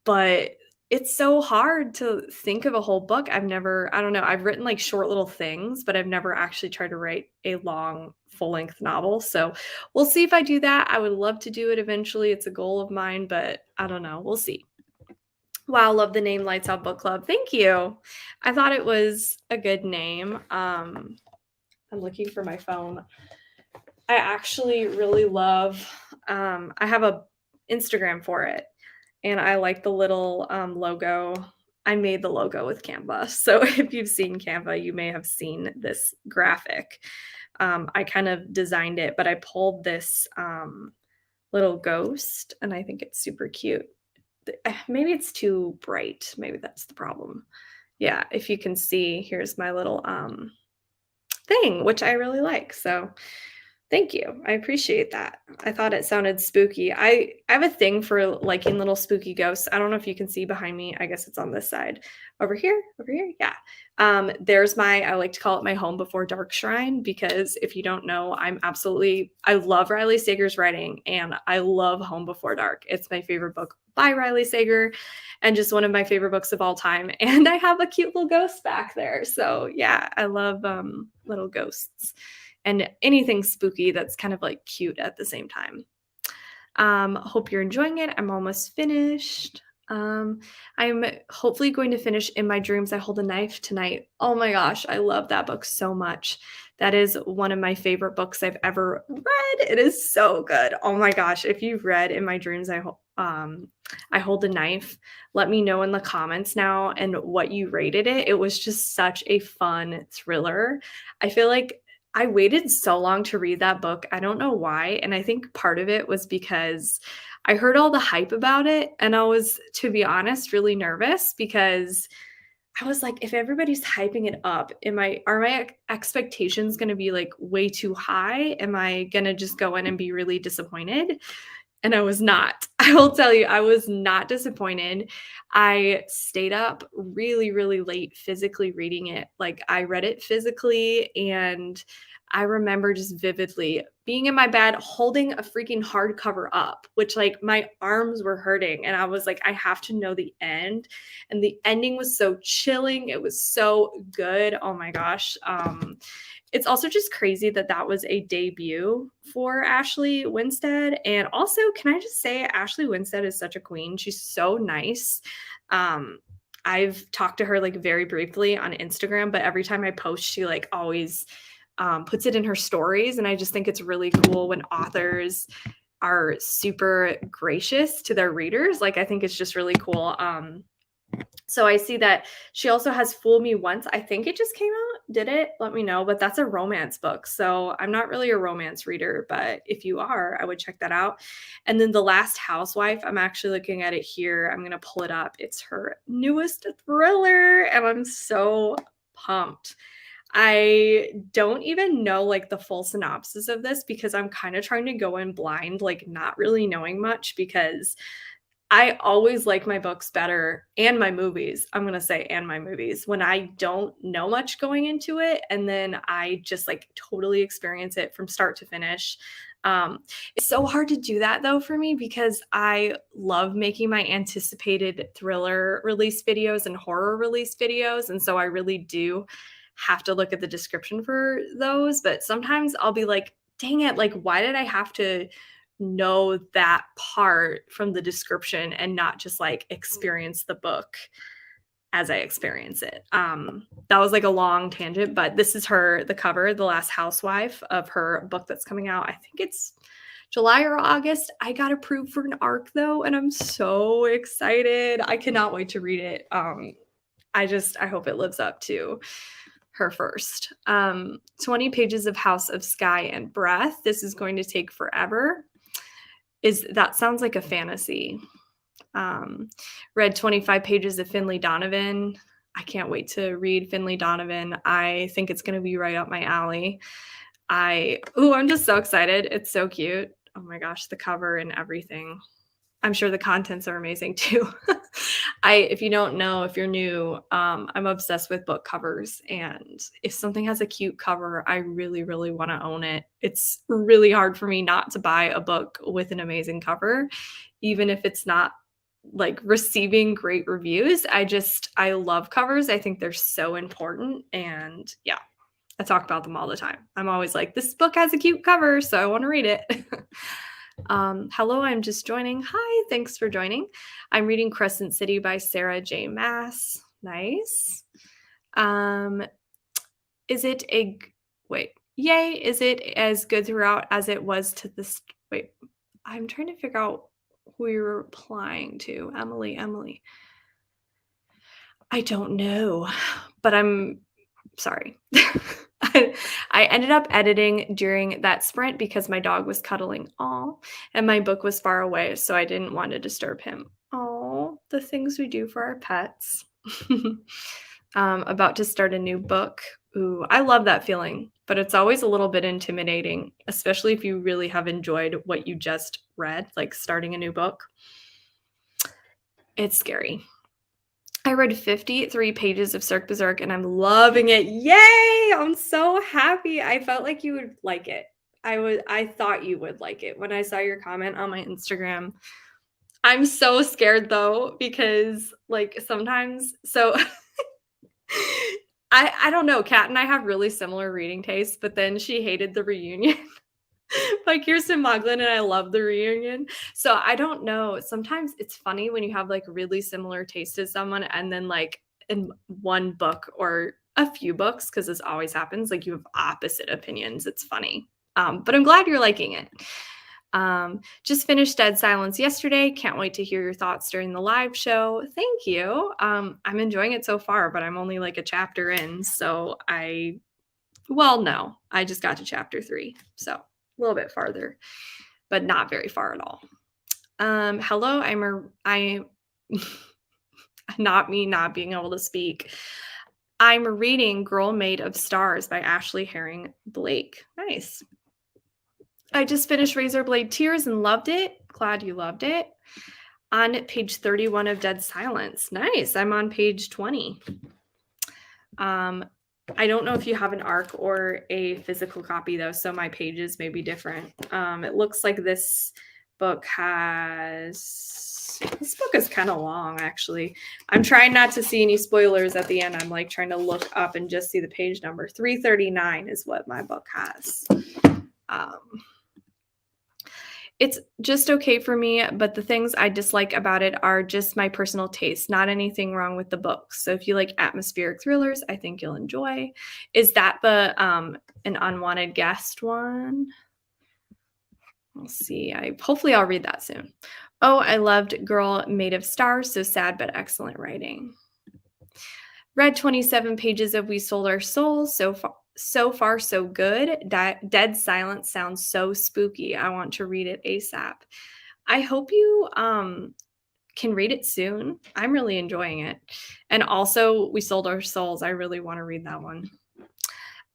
But it's so hard to think of a whole book. I don't know, I've written, like, short little things, but I've never actually tried to write a long full-length novel, so we'll see if I do that. I would love to do it eventually, it's a goal of mine, but I don't know, we'll see. Wow, love the name Lights Out Book Club. Thank you. I thought it was a good name. I'm looking for my phone. I actually really love, I have a Instagram for it, and I like the little, logo. I made the logo with Canva, so if you've seen Canva, you may have seen this graphic. I kind of designed it, but I pulled this, little ghost, and I think it's super cute. Maybe it's too bright, maybe that's the problem. Yeah, if you can see, here's my little, thing, which I really like, so thank you. I appreciate that. I thought it sounded spooky. I have a thing for liking little spooky ghosts. I don't know if you can see behind me. I guess it's on this side. Over here, yeah. There's my, I like to call it my home before dark shrine, because if you don't know, I love Riley Sager's writing, and I love Home Before Dark. It's my favorite book by Riley Sager, and just one of my favorite books of all time. And I have a cute little ghost back there. So yeah, I love little ghosts and anything spooky that's kind of, like, cute at the same time. Hope you're enjoying it. I'm almost finished. I'm hopefully going to finish In My Dreams I Hold a Knife tonight. Oh my gosh, I love that book so much. That is one of my favorite books I've ever read. It is so good. Oh my gosh, if you've read In My Dreams I Hold a Knife, let me know in the comments now and what you rated it. It was just such a fun thriller. I feel like I waited so long to read that book. I don't know why, and I think part of it was because I heard all the hype about it, and I was, to be honest, really nervous, because I was like, if everybody's hyping it up, are my expectations gonna be, like, way too high? Am I gonna just go in and be really disappointed? And I was not. I will tell you, I was not disappointed. I stayed up really, really late physically reading it. Like, I read it physically, and I remember just vividly being in my bed holding a freaking hardcover up, which, like, my arms were hurting, and I was like, I have to know the end. And the ending was so chilling. It was so good. Oh my gosh. It's also just crazy that that was a debut for Ashley Winstead. And also, can I just say, Ashley Winstead is such a queen. She's so nice. Um, I've talked to her, like, very briefly on Instagram, but every time I post, she, like, always puts it in her stories. And I just think it's really cool when authors are super gracious to their readers. Like, I think it's just really cool. So I see that she also has Fool Me Once. I think it just came out. Did it? Let me know. But that's a romance book. So I'm not really a romance reader, but if you are, I would check that out. And then The Last Housewife, I'm actually looking at it here. I'm going to pull it up. It's her newest thriller, and I'm so pumped. I don't even know, like, the full synopsis of this, because I'm kind of trying to go in blind, like, not really knowing much, because I always like my books better, and my movies, I'm gonna say, and my movies, when I don't know much going into it, and then I just, like, totally experience it from start to finish. It's so hard to do that, though, for me, because I love making my anticipated thriller release videos and horror release videos, and so I really do have to look at the description for those. But sometimes I'll be like, "Dang it, like, why did I have to know that part from the description and not just, like, experience the book?" as I experience it. That was like a long tangent, but this is the cover, The Last Housewife of her book that's coming out. I think it's July or August. I got approved for an arc though, and I'm so excited. I cannot wait to read it. I hope it lives up to her first. 20 pages of House of Sky and Breath. This is going to take forever. That sounds like a fantasy. Read 25 pages of Finley Donovan. I can't wait to read Finley Donovan. I think it's going to be right up my alley. I'm just so excited. It's so cute. Oh my gosh, the cover and everything. I'm sure the contents are amazing too. If you don't know, if you're new, I'm obsessed with book covers. And if something has a cute cover, I really, really want to own it. It's really hard for me not to buy a book with an amazing cover, even if it's not like receiving great reviews. I love covers. I think they're so important. And yeah, I talk about them all the time. I'm always like, this book has a cute cover, so I want to read it. Hello, I'm just joining. Hi, thanks for joining. I'm reading Crescent City by Sarah J. Maas. Nice. Is it a wait? Yay! Is it as good throughout as it was to this? Wait, I'm trying to figure out who you're replying to. Emily. I don't know, but I'm sorry. I ended up editing during that sprint because my dog was cuddling. Aw. And my book was far away, so I didn't want to disturb him. Oh, the things we do for our pets. About to start a new book. Ooh, I love that feeling, but it's always a little bit intimidating, especially if you really have enjoyed what you just read, like starting a new book. It's scary. I read 53 pages of Cirque Berserk and I'm loving it. Yay! I'm so happy. I felt like you would like it. I thought you would like it when I saw your comment on my Instagram. I'm so scared though because like sometimes I don't know, Kat and I have really similar reading tastes, but then she hated the reunion. Like Kirsten Moglin, and I love the reunion. So I don't know. Sometimes it's funny when you have like really similar taste as someone, and then like in one book or a few books, because this always happens, like you have opposite opinions. It's funny. But I'm glad you're liking it. Just finished Dead Silence yesterday. Can't wait to hear your thoughts during the live show. Thank you. I'm enjoying it so far, but I'm only like a chapter in. So no, I just got to chapter 3. So a little bit farther, but not very far at all. Hello, I'm not me not being able to speak. I'm reading Girl Made of Stars by Ashley Herring Blake. Nice. I just finished Razorblade Tears and loved it. Glad you loved it. On page 31 of Dead Silence. Nice. I'm on page 20. I don't know if you have an ARC or a physical copy though, so my pages may be different. It looks like this book is kind of long actually. I'm trying not to see any spoilers at the end. I'm like trying to look up and just see the page number. 339 is what my book has. It's just okay for me, but the things I dislike about it are just my personal taste, not anything wrong with the book. So if you like atmospheric thrillers, I think you'll enjoy. Is that the an unwanted guest one? We'll see. Hopefully I'll read that soon. Oh, I loved Girl Made of Stars, so sad but excellent writing. Read 27 pages of We Sold Our Souls. So far, so good. Dead Silence sounds so spooky. I want to read it ASAP. I hope you can read it soon. I'm really enjoying it. And also, We Sold Our Souls. I really want to read that one.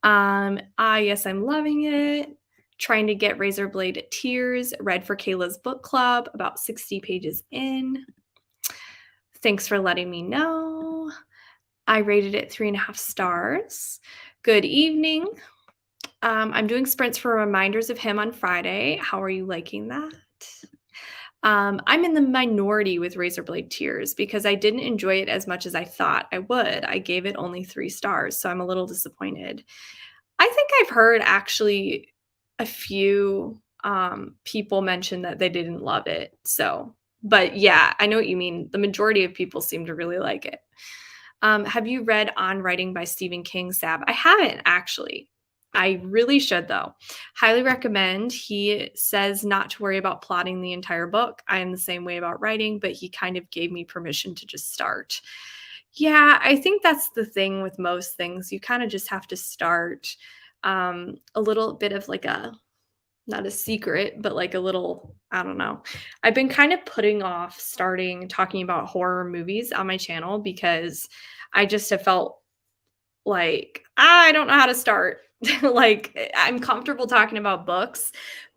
Yes, I'm loving it. Trying to get Razorblade Tears read for Kayla's book club, about 60 pages in. Thanks for letting me know. I rated it 3.5 stars. Good evening. I'm doing sprints for reminders of him on Friday. How are you liking that? I'm in the minority with Razorblade Tears because I didn't enjoy it as much as I thought I would. I gave it only 3 stars, so I'm a little disappointed. I think I've heard actually a few people mention that they didn't love it. So, but yeah, I know what you mean. The majority of people seem to really like it. Have you read On Writing by Stephen King, Sab? I haven't actually. I really should though. Highly recommend. He says not to worry about plotting the entire book. I am the same way about writing, but he kind of gave me permission to just start. Yeah, I think that's the thing with most things. You kind of just have to start a little bit of like a not a secret, but like a little, I don't know. I've been kind of putting off starting talking about horror movies on my channel because I just have felt like, I don't know how to start. Like, I'm comfortable talking about books,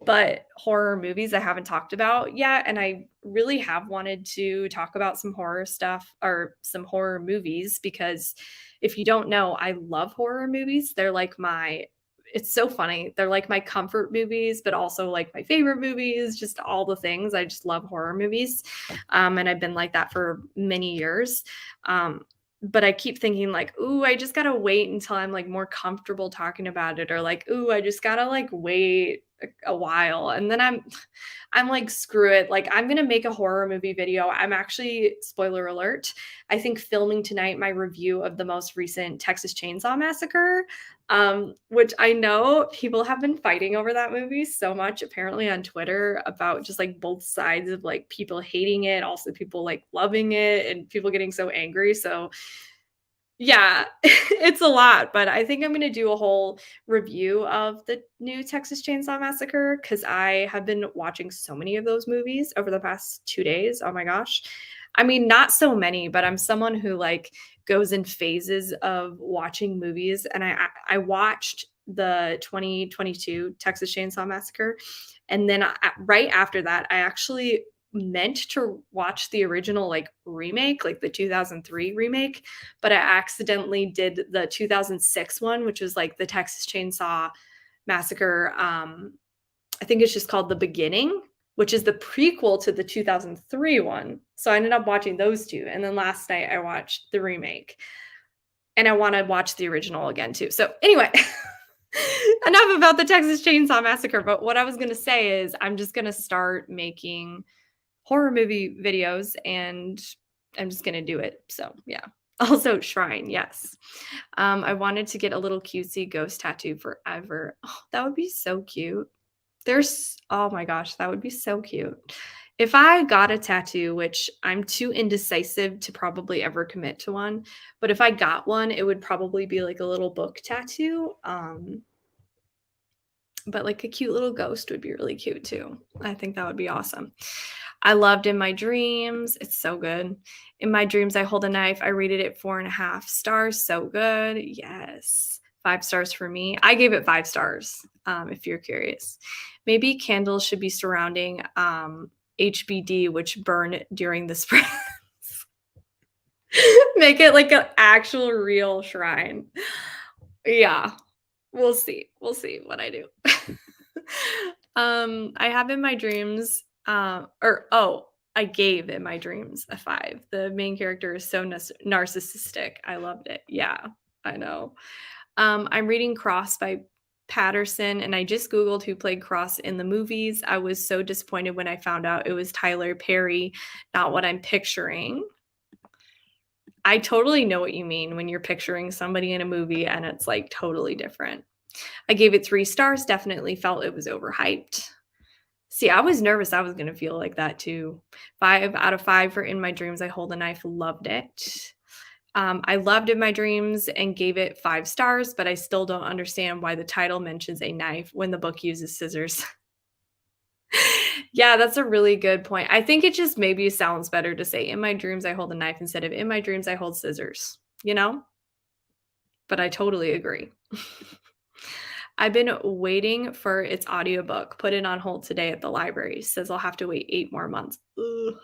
but horror movies I haven't talked about yet, and I really have wanted to talk about some horror stuff or some horror movies because if you don't know, I love horror movies. They're like my it's so funny. They're like my comfort movies, but also like my favorite movies, just all the things. I just love horror movies. And I've been like that for many years. But I keep thinking like, "Ooh, I just gotta wait until I'm, like, more comfortable talking about it," or like, "Ooh, I just gotta, like, wait a while," and then I'm like, "Screw it," like, I'm gonna make a horror movie video. I'm actually spoiler alert, I think filming tonight my review of the most recent Texas Chainsaw Massacre, which I know people have been fighting over that movie so much apparently on Twitter about just, like, both sides of, like, people hating it, also people, like, loving it, and people getting so angry, so yeah, it's a lot, but I think I'm gonna do a whole review of the new Texas Chainsaw Massacre because I have been watching so many of those movies over the past 2 days, oh my gosh. I mean, not so many, but I'm someone who, like, goes in phases of watching movies, and I watched the 2022 Texas Chainsaw Massacre, and then right after that, I actually meant to watch the original, like, remake, like, the 2003 remake, but I accidentally did the 2006 one, which was like the Texas Chainsaw Massacre. I think it's just called The Beginning, which is the prequel to the 2003 one. So I ended up watching those two. And then last night I watched the remake and I want to watch the original again too. So anyway, enough about the Texas Chainsaw Massacre. But what I was going to say is I'm just going to start making horror movie videos and I'm just gonna do it. So yeah. Also shrine, yes. I wanted to get a little cutesy ghost tattoo forever. Oh, that would be so cute. There's oh my gosh, that would be so cute. If I got a tattoo, which I'm too indecisive to probably ever commit to one, but if I got one, it would probably be like a little book tattoo. But like a cute little ghost would be really cute too. I think that would be awesome. I loved In My Dreams. It's so good. In My Dreams, I Hold a Knife. I rated it 4.5 stars. So good. Yes. 5 stars for me. I gave it 5 stars, if you're curious. Maybe candles should be surrounding HBD, which burn during the spread. Make it like an actual real shrine. Yeah. We'll see. We'll see what I do. I have In My Dreams, I gave In My Dreams a 5. The main character is so narcissistic. I loved it. Yeah, I know. I'm reading Cross by Patterson, and I just Googled who played Cross in the movies. I was so disappointed when I found out it was Tyler Perry, not what I'm picturing. I totally know what you mean when you're picturing somebody in a movie and it's like totally different. I gave it 3 stars, definitely felt it was overhyped. See, I was nervous I was gonna feel like that too. 5 out of 5 for In My Dreams, I Hold a Knife, loved it. I loved In My Dreams and gave it 5 stars, but I still don't understand why the title mentions a knife when the book uses scissors. Yeah, that's a really good point. I think it just maybe sounds better to say, "In my dreams, I hold a knife," instead of, "In my dreams, I hold scissors," you know? But I totally agree. I've been waiting for its audiobook. Put it on hold today at the library. Says I'll have to wait 8 more months. Ugh.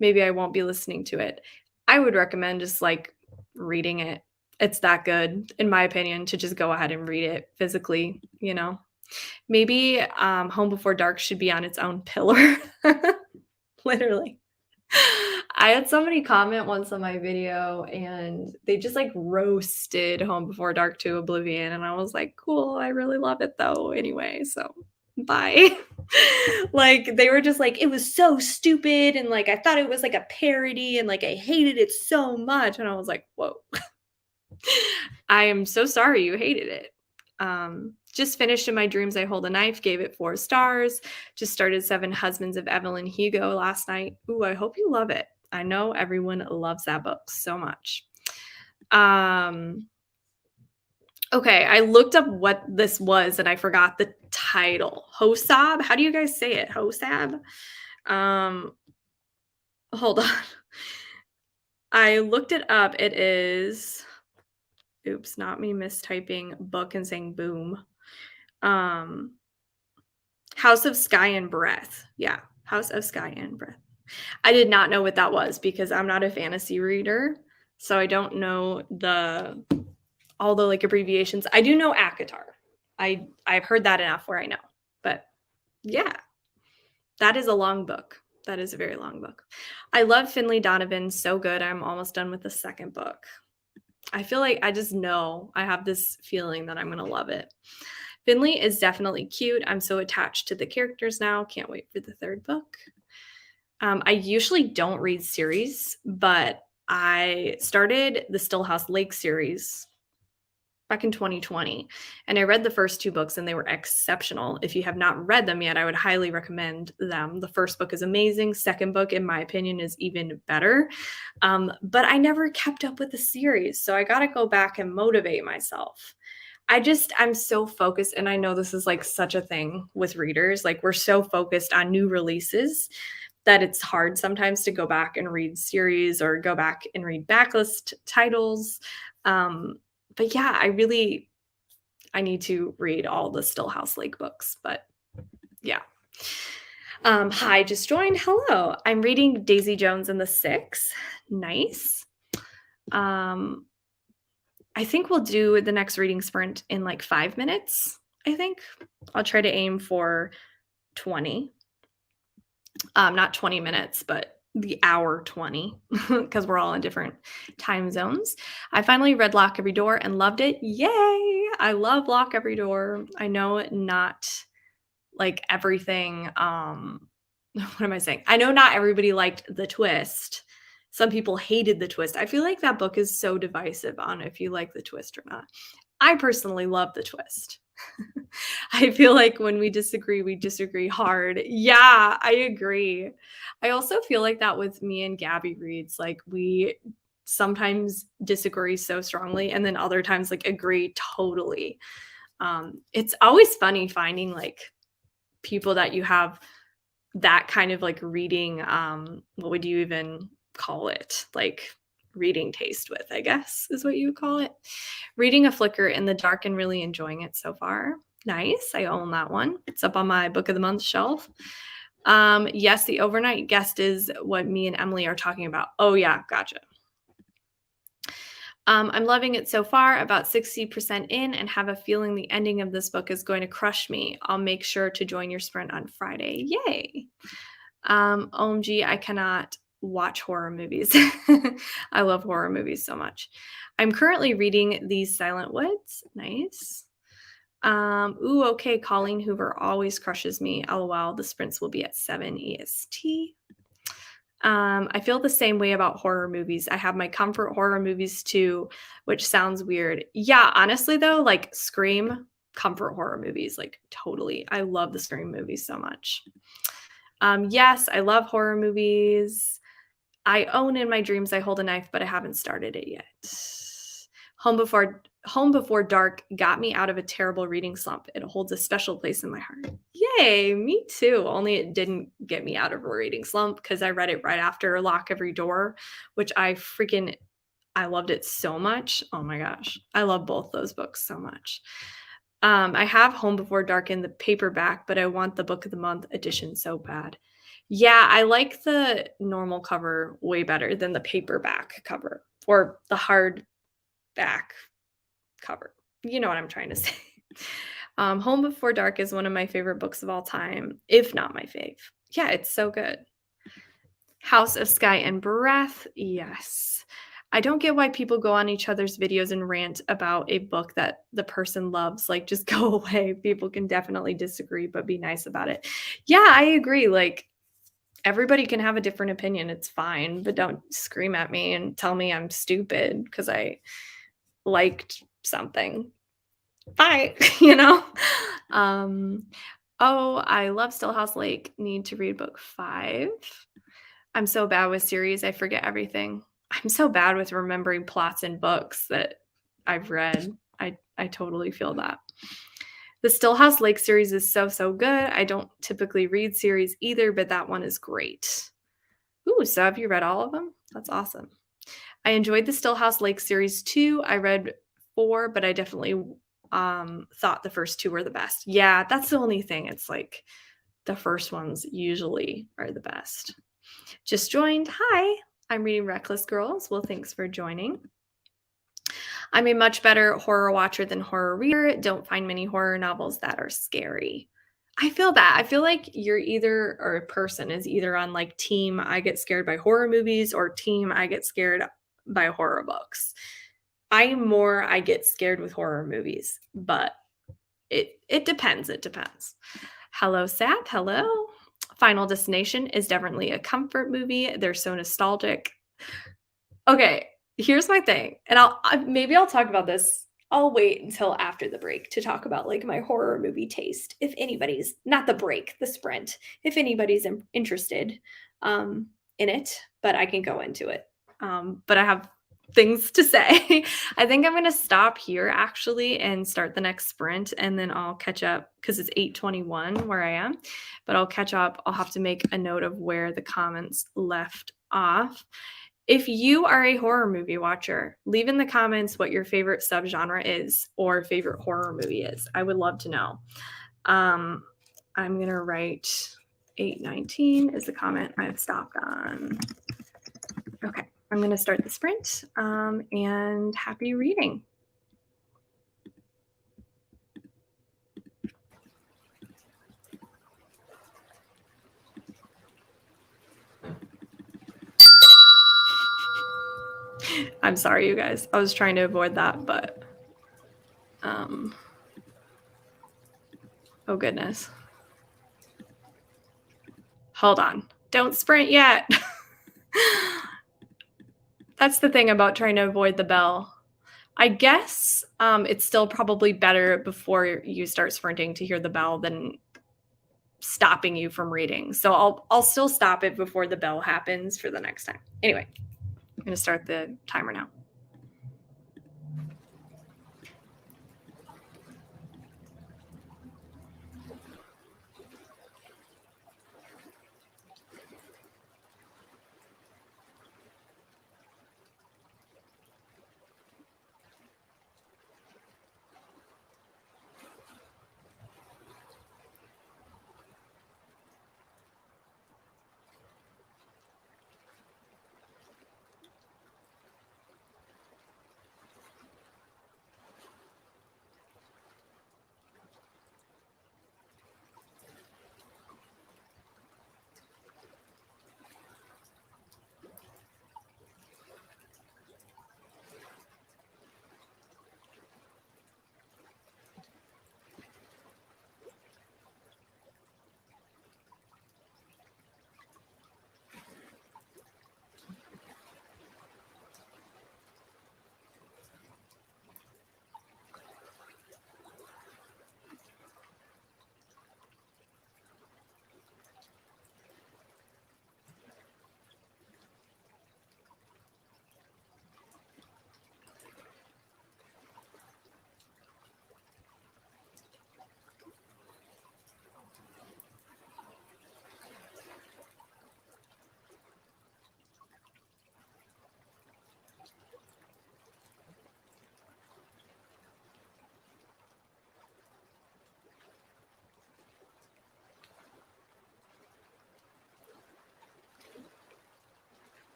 Maybe I won't be listening to it. I would recommend just, like, reading it. It's that good, in my opinion, to just go ahead and read it physically, you know? Maybe, Home Before Dark should be on its own pillar. Literally. I had somebody comment once on my video, and they just, like, roasted Home Before Dark to oblivion, and I was like, "Cool, I really love it though anyway, so bye." Like, they were just like, "It was so stupid," and, like, "I thought it was, like, a parody," and, like, "I hated it so much," and I was like, "Whoa. I am so sorry you hated it." Just finished In My Dreams I Hold a Knife, gave it 4 stars. Just started Seven Husbands of Evelyn Hugo last night. Ooh, I hope you love it. I know everyone loves that book so much. Um, okay, I looked up what this was and I forgot the title. Hosab? How do you guys say it? Hosab? Um, hold on. I looked it up. It is oops, not me mistyping book and saying boom. Um, House of Sky and Breath. Yeah, House of Sky and Breath. I did not know what that was because I'm not a fantasy reader, so I don't know all the, like, abbreviations. I do know ACOTAR. I've heard that enough where I know. But yeah, that is a long book. That is a very long book. I love Finley Donovan so good. I'm almost done with the second book. I feel like I just know I have this feeling that I'm going to love it. Finley is definitely cute. I'm so attached to the characters now. Can't wait for the third book. I usually don't read series, but I started the Stillhouse Lake series back in 2020, and I read the first 2 books and they were exceptional. If you have not read them yet, I would highly recommend them. The first book is amazing. Second book, in my opinion, is even better. But I never kept up with the series, so I got to go back and motivate myself. I'm so focused, and I know this is like such a thing with readers. Like, we're so focused on new releases that it's hard sometimes to go back and read series or go back and read backlist titles. But yeah, I need to read all the Stillhouse Lake books, but yeah. Hi, just joined. Hello. I'm reading Daisy Jones and the Six. Nice. Um, I think we'll do the next reading sprint in like 5 minutes, I think. I'll try to aim for 20. Not 20 minutes, but the hour 20, because we're all in different time zones. I finally read Lock Every Door and loved it. Yay! I love Lock Every Door. I know not like everything. What am I saying? I know not everybody liked the twist. Some people hated the twist. I feel like that book is so divisive on if you like the twist or not. I personally love the twist. I feel like when we disagree hard. Yeah, I agree. I also feel like that with me and Gabby reads. Like, we sometimes disagree so strongly and then other times like agree totally. It's always funny finding like people that you have that kind of like reading, what would you even call it? Like, reading taste with, I guess is what you would call it. Reading A Flicker in the Dark and really enjoying it so far. Nice. I own that one. It's up on my book of the month shelf. Yes, the overnight guest is what me and Emily are talking about. Oh yeah, gotcha. I'm loving it so far, about 60% in, and have a feeling the ending of this book is going to crush me. I'll make sure to join your sprint on Friday. Yay. OMG, I cannot watch horror movies. I love horror movies so much. I'm currently reading These Silent Woods. Nice. Ooh, okay. Colleen Hoover always crushes me. LOL. The sprints will be at 7 EST. I feel the same way about horror movies. I have my comfort horror movies too, which sounds weird. Yeah, honestly though, like Scream, comfort horror movies, like totally. I love the Scream movies so much. Yes, I love horror movies. I own In My Dreams I Hold a Knife, but I haven't started it yet. Home Before Dark got me out of a terrible reading slump. It holds a special place in my heart. Yay, me too. Only it didn't get me out of a reading slump because I read it right after Lock Every Door, which I loved it so much. Oh my gosh. I love both those books so much. I have Home Before Dark in the paperback, but I want the book of the month edition so bad. Yeah, I like the normal cover way better than the paperback cover or the hardback cover. You know what I'm trying to say. Home Before Dark is one of my favorite books of all time, if not my fave. Yeah, it's so good. House of Sky and Breath. Yes. I don't get why people go on each other's videos and rant about a book that the person loves. Like, just go away. People can definitely disagree, but be nice about it. Yeah, I agree. Like, everybody can have a different opinion. It's fine, but don't scream at me and tell me I'm stupid because I liked something. Bye, you know? Um, oh, I love Stillhouse Lake. Need to read book 5. I'm so bad with series, I forget everything. I'm so bad with remembering plots in books that I've read. I totally feel that. The Stillhouse Lake series is so, so good. I don't typically read series either, but that one is great. Ooh, so have you read all of them? That's awesome. I enjoyed the Stillhouse Lake series too. I read 4, but I definitely thought the first 2 were the best. Yeah, that's the only thing. It's like the first ones usually are the best. Just joined. Hi, I'm reading Reckless Girls. Well, thanks for joining. I'm a much better horror watcher than horror reader. Don't find many horror novels that are scary. I feel that. I feel like you're either, or a person is either on like team I get scared by horror movies or team I get scared by horror books. I get scared with horror movies, but it depends. It depends. Hello, Sap. Hello. Final Destination is definitely a comfort movie. They're so nostalgic. Okay, here's my thing, and maybe I'll talk about this. I'll wait until after the break to talk about like my horror movie taste. If anybody's not the break, the sprint. If anybody's interested in it, but I can go into it. But I have things to say. I think I'm going to stop here actually and start the next sprint, and then I'll catch up because it's 8:21 where I am. But I'll catch up. I'll have to make a note of where the comments left off. If you are a horror movie watcher, leave in the comments what your favorite subgenre is or favorite horror movie is. I would love to know. I'm going to write 8:19 is the comment I've stopped on. Okay, I'm going to start the sprint and happy reading. I'm sorry, you guys. I was trying to avoid that, but oh goodness. Hold on. Don't sprint yet. That's the thing about trying to avoid the bell. I guess it's still probably better before you start sprinting to hear the bell than stopping you from reading. So I'll still stop it before the bell happens for the next time. Anyway, I'm going to start the timer now.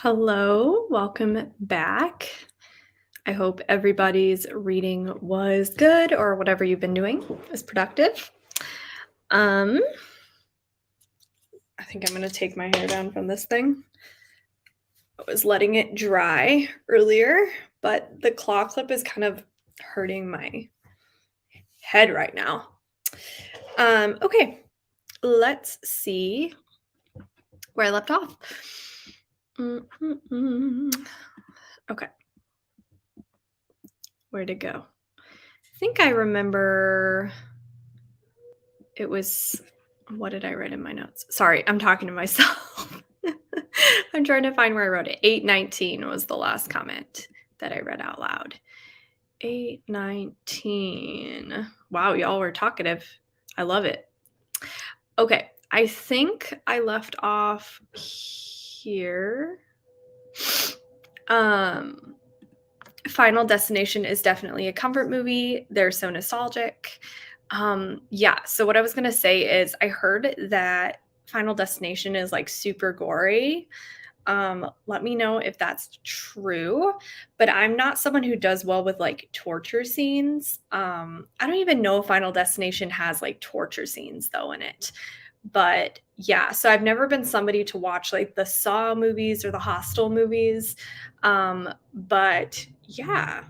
Hello, welcome back. I hope everybody's reading was good or whatever you've been doing is productive. I think I'm going to take my hair down from this thing. I was letting it dry earlier, but the claw clip is kind of hurting my head right now. Okay, let's see where I left off. Okay. Where'd it go? I think I remember it was, what did I write in my notes? Sorry, I'm talking to myself. I'm trying to find where I wrote it. 819 was the last comment that I read out loud. 819. Wow, y'all were talkative. I love it. Okay, I think I left off here. Final Destination is definitely a comfort movie. They're so nostalgic. So what I was going to say is I heard that Final Destination is like super gory. Let me know if that's true, but I'm not someone who does well with like torture scenes. I don't even know if Final Destination has like torture scenes though in it. But yeah, so I've never been somebody to watch like the Saw movies or the Hostel movies. But yeah,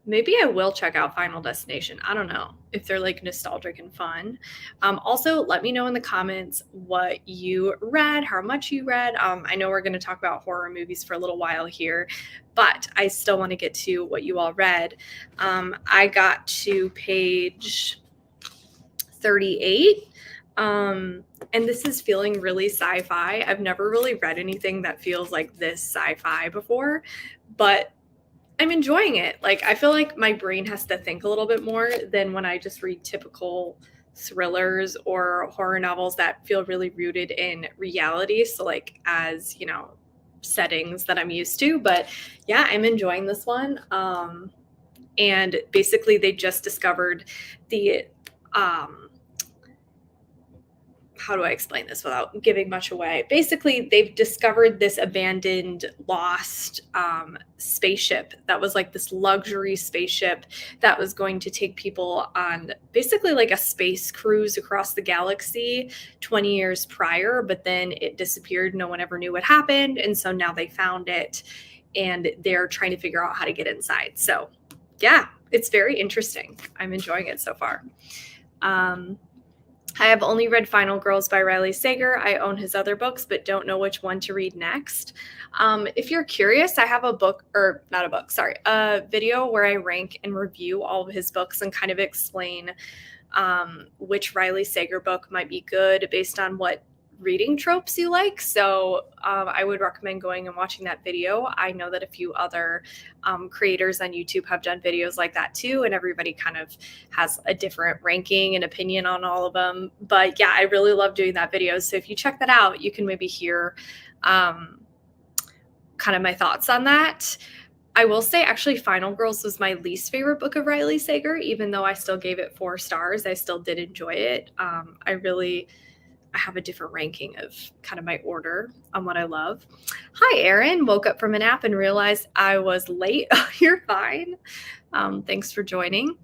maybe I will check out Final Destination. I don't know if they're like nostalgic and fun. Also, let me know in the comments what you read, how much you read. I know we're going to talk about horror movies for a little while here, but I still want to get to what you all read. I got to page 38. And this is feeling really sci-fi. I've never really read anything that feels like this sci-fi before, but I'm enjoying it. Like, I feel like my brain has to think a little bit more than when I just read typical thrillers or horror novels that feel really rooted in reality. So, like, as you know, settings that I'm used to. But yeah, I'm enjoying this one. And basically, they just discovered the how do I explain this without giving much away? Basically, they've discovered this abandoned, lost spaceship that was like this luxury spaceship that was going to take people on basically like a space cruise across the galaxy 20 years prior, but then it disappeared. No one ever knew what happened. And so now they found it and they're trying to figure out how to get inside. So, yeah, it's very interesting. I'm enjoying it so far. I have only read Final Girls by Riley Sager. I own his other books, but don't know which one to read next. If you're curious, I have a video where I rank and review all of his books and kind of explain which Riley Sager book might be good based on what reading tropes you like. So I would recommend going and watching that video. I know that a few other creators on YouTube have done videos like that too, and everybody kind of has a different ranking and opinion on all of them. But yeah, I really love doing that video. So if you check that out, you can maybe hear kind of my thoughts on that. I will say, actually, Final Girls was my least favorite book of Riley Sager, even though I still gave it 4 stars. I still did enjoy it. I have a different ranking of kind of my order on what I love. Hi, Erin. Woke up from a nap and realized I was late. You're fine. Thanks for joining.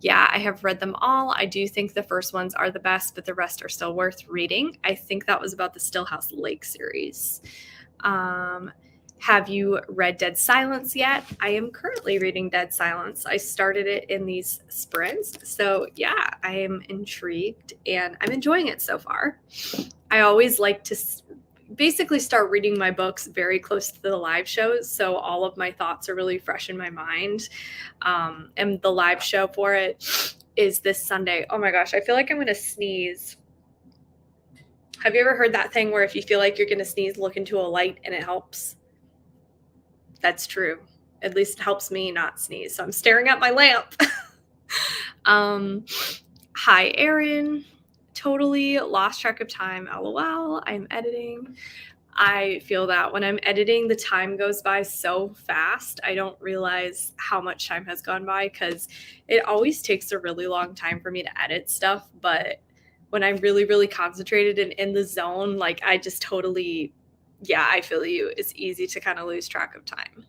Yeah, I have read them all. I do think the first ones are the best, but the rest are still worth reading. I think that was about the Stillhouse Lake series. Have you read Dead Silence yet? I am currently reading Dead Silence. I started it in these sprints. So yeah, I am intrigued and I'm enjoying it so far. I always like to basically start reading my books very close to the live shows. So all of my thoughts are really fresh in my mind. And the live show for it is this Sunday. Oh my gosh, I feel like I'm going to sneeze. Have you ever heard that thing where if you feel like you're going to sneeze, look into a light and it helps? That's true. At least it helps me not sneeze. So I'm staring at my lamp. Hi, Erin. Totally lost track of time. LOL. I'm editing. I feel that when I'm editing, the time goes by so fast. I don't realize how much time has gone by because it always takes a really long time for me to edit stuff. But when I'm really, really concentrated and in the zone, like I just totally Yeah, I feel you. It's easy to kind of lose track of time.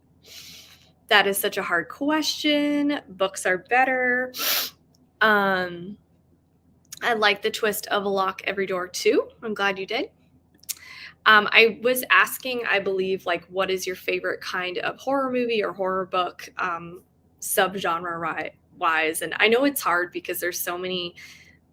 That is such a hard question. Books are better. Um, I like the twist of a lock every door too. I'm glad you did. I was asking, I believe, like, what is your favorite kind of horror movie or horror book, subgenre wise? And I know it's hard because there's so many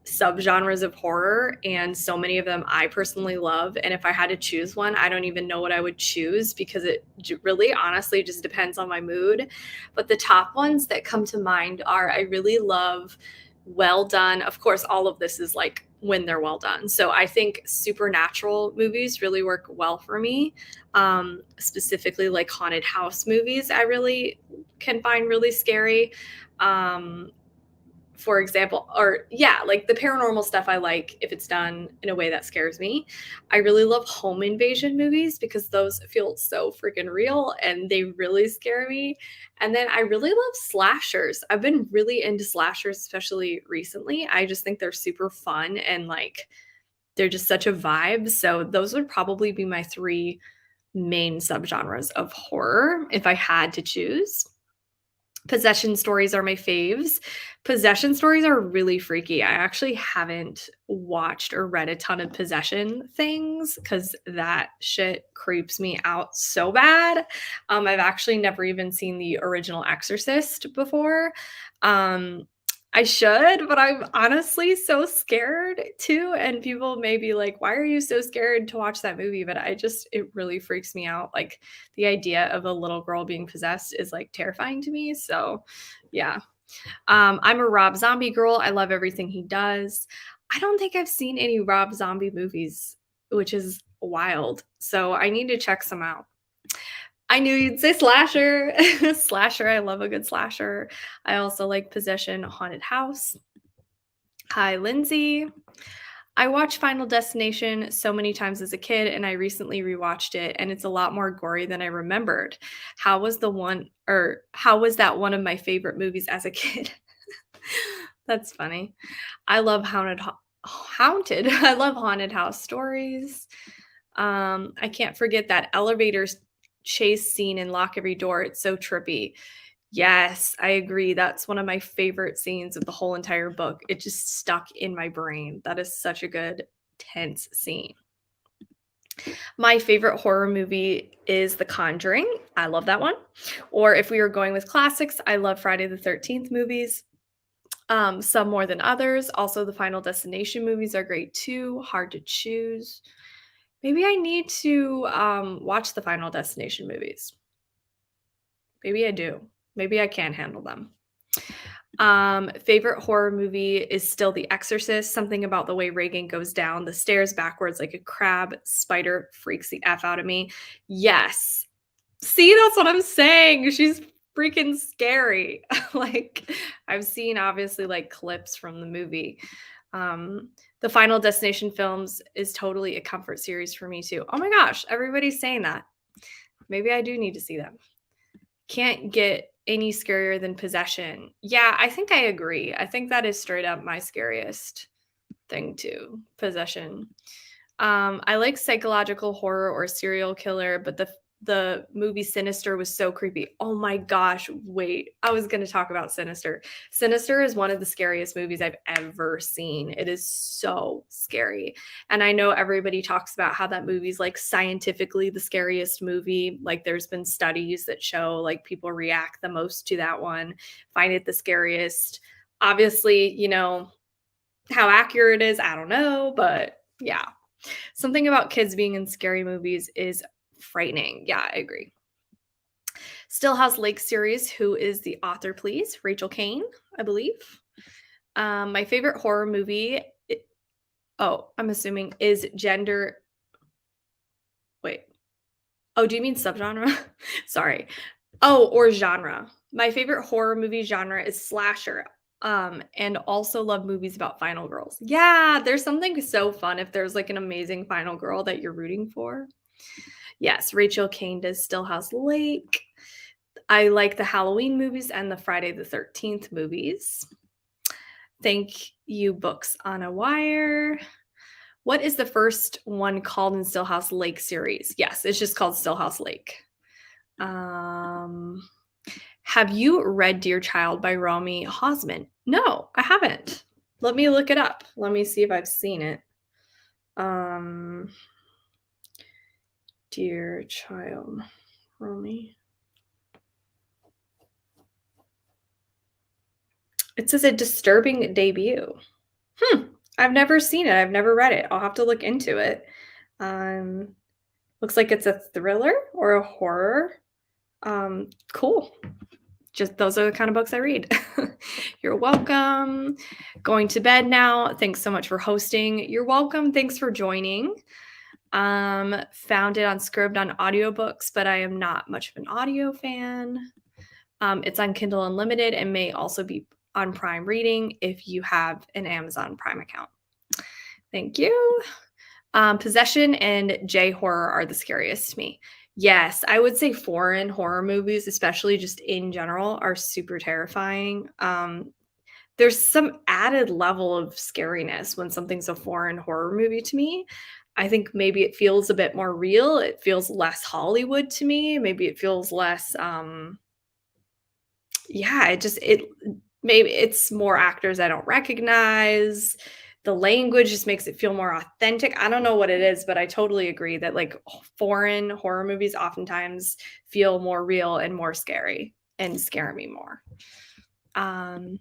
subgenres of horror and so many of them I personally love. And if I had to choose one, I don't even know what I would choose because it really honestly just depends on my mood. But the top ones that come to mind are I really love well done. Of course, all of this is like when they're well done. So I think supernatural movies really work well for me. Specifically like haunted house movies, I really can find really scary. Um, for example, or yeah, like the paranormal stuff I like if it's done in a way that scares me. I really love home invasion movies because those feel so freaking real and they really scare me. And then I really love slashers. I've been really into slashers, especially recently. I just think they're super fun and like they're just such a vibe. So those would probably be my three main subgenres of horror if I had to choose. Possession stories are my faves. Possession stories are really freaky. I actually haven't watched or read a ton of possession things because that shit creeps me out so bad. I've actually never even seen the original Exorcist before. Um, I should, but I'm honestly so scared too. And people may be like, why are you so scared to watch that movie? But it really freaks me out. Like, the idea of a little girl being possessed is like terrifying to me. So, yeah. I'm a Rob Zombie girl. I love everything he does. I don't think I've seen any Rob Zombie movies, which is wild. So, I need to check some out. I knew you'd say slasher. Slasher. I love a good slasher. I also like Possession Haunted House. Hi, Lindsay. I watched Final Destination so many times as a kid, and I recently rewatched it, and it's a lot more gory than I remembered. How was that one of my favorite movies as a kid? That's funny. I love haunted. I love haunted house stories. I can't forget that elevator chase scene in Lock Every Door. It's so trippy. Yes, I agree. That's one of my favorite scenes of the whole entire book. It just stuck in my brain. That is such a good, tense scene. My favorite horror movie is The Conjuring. I love that one. Or if we were going with classics, I love Friday the 13th movies. Some more than others. Also, the Final Destination movies are great too. Hard to choose. Maybe I need to watch the Final Destination movies. Maybe I do. Maybe I can handle them. Favorite horror movie is still The Exorcist. Something about the way Reagan goes down the stairs backwards like a crab spider freaks the F out of me. Yes. See, that's what I'm saying. She's freaking scary. Like, I've seen obviously like clips from the movie. Um, the Final Destination films is totally a comfort series for me too. Oh my gosh, everybody's saying that. Maybe I do need to see them. Can't get any scarier than Possession. Yeah, I think I agree. I think that is straight up my scariest thing too, Possession. I like psychological horror or serial killer, but the movie Sinister was so creepy. Oh my gosh, wait. I was going to talk about Sinister. Sinister is one of the scariest movies I've ever seen. It is so scary. And I know everybody talks about how that movie's like scientifically the scariest movie. Like there's been studies that show like people react the most to that one, find it the scariest. Obviously, how accurate it is, I don't know, but yeah. Something about kids being in scary movies is frightening. Yeah, I agree. Stillhouse Lake series. Who is the author, please? Rachel Kane, I believe. My favorite horror movie, I'm assuming, is gender. Wait. Oh, do you mean subgenre? Sorry. Oh, or genre. My favorite horror movie genre is slasher. And also love movies about final girls. Yeah, there's something so fun if there's like an amazing final girl that you're rooting for. Yes, Rachel Kane does Stillhouse Lake. I like the Halloween movies and the Friday the 13th movies. Thank you, Books on a Wire. What is the first one called in Stillhouse Lake series? Yes, it's just called Stillhouse Lake. Um, have you read Dear Child by Romy Hosman? No, I haven't. Let me look it up. Let me see if I've seen it. Um, Dear Child, Romy. It says a disturbing debut. I've never seen it. I've never read it. I'll have to look into it. Um, looks like it's a thriller or a horror. Cool. Just those are the kind of books I read. You're welcome. Going to bed now. Thanks so much for hosting. You're welcome. Thanks for joining. Found it on Scribd on audiobooks, but I am not much of an audio fan. It's on Kindle Unlimited and may also be on Prime Reading if you have an Amazon Prime account. Thank you. Possession and J horror are the scariest to me. Yes, I would say foreign horror movies, especially just in general, are super terrifying. There's some added level of scariness when something's a foreign horror movie to me. I think maybe it feels a bit more real. It feels less Hollywood to me. Maybe it feels less yeah, it maybe it's more actors I don't recognize. The language just makes it feel more authentic. I don't know what it is, but I totally agree that like foreign horror movies oftentimes feel more real and more scary and scare me more. Um,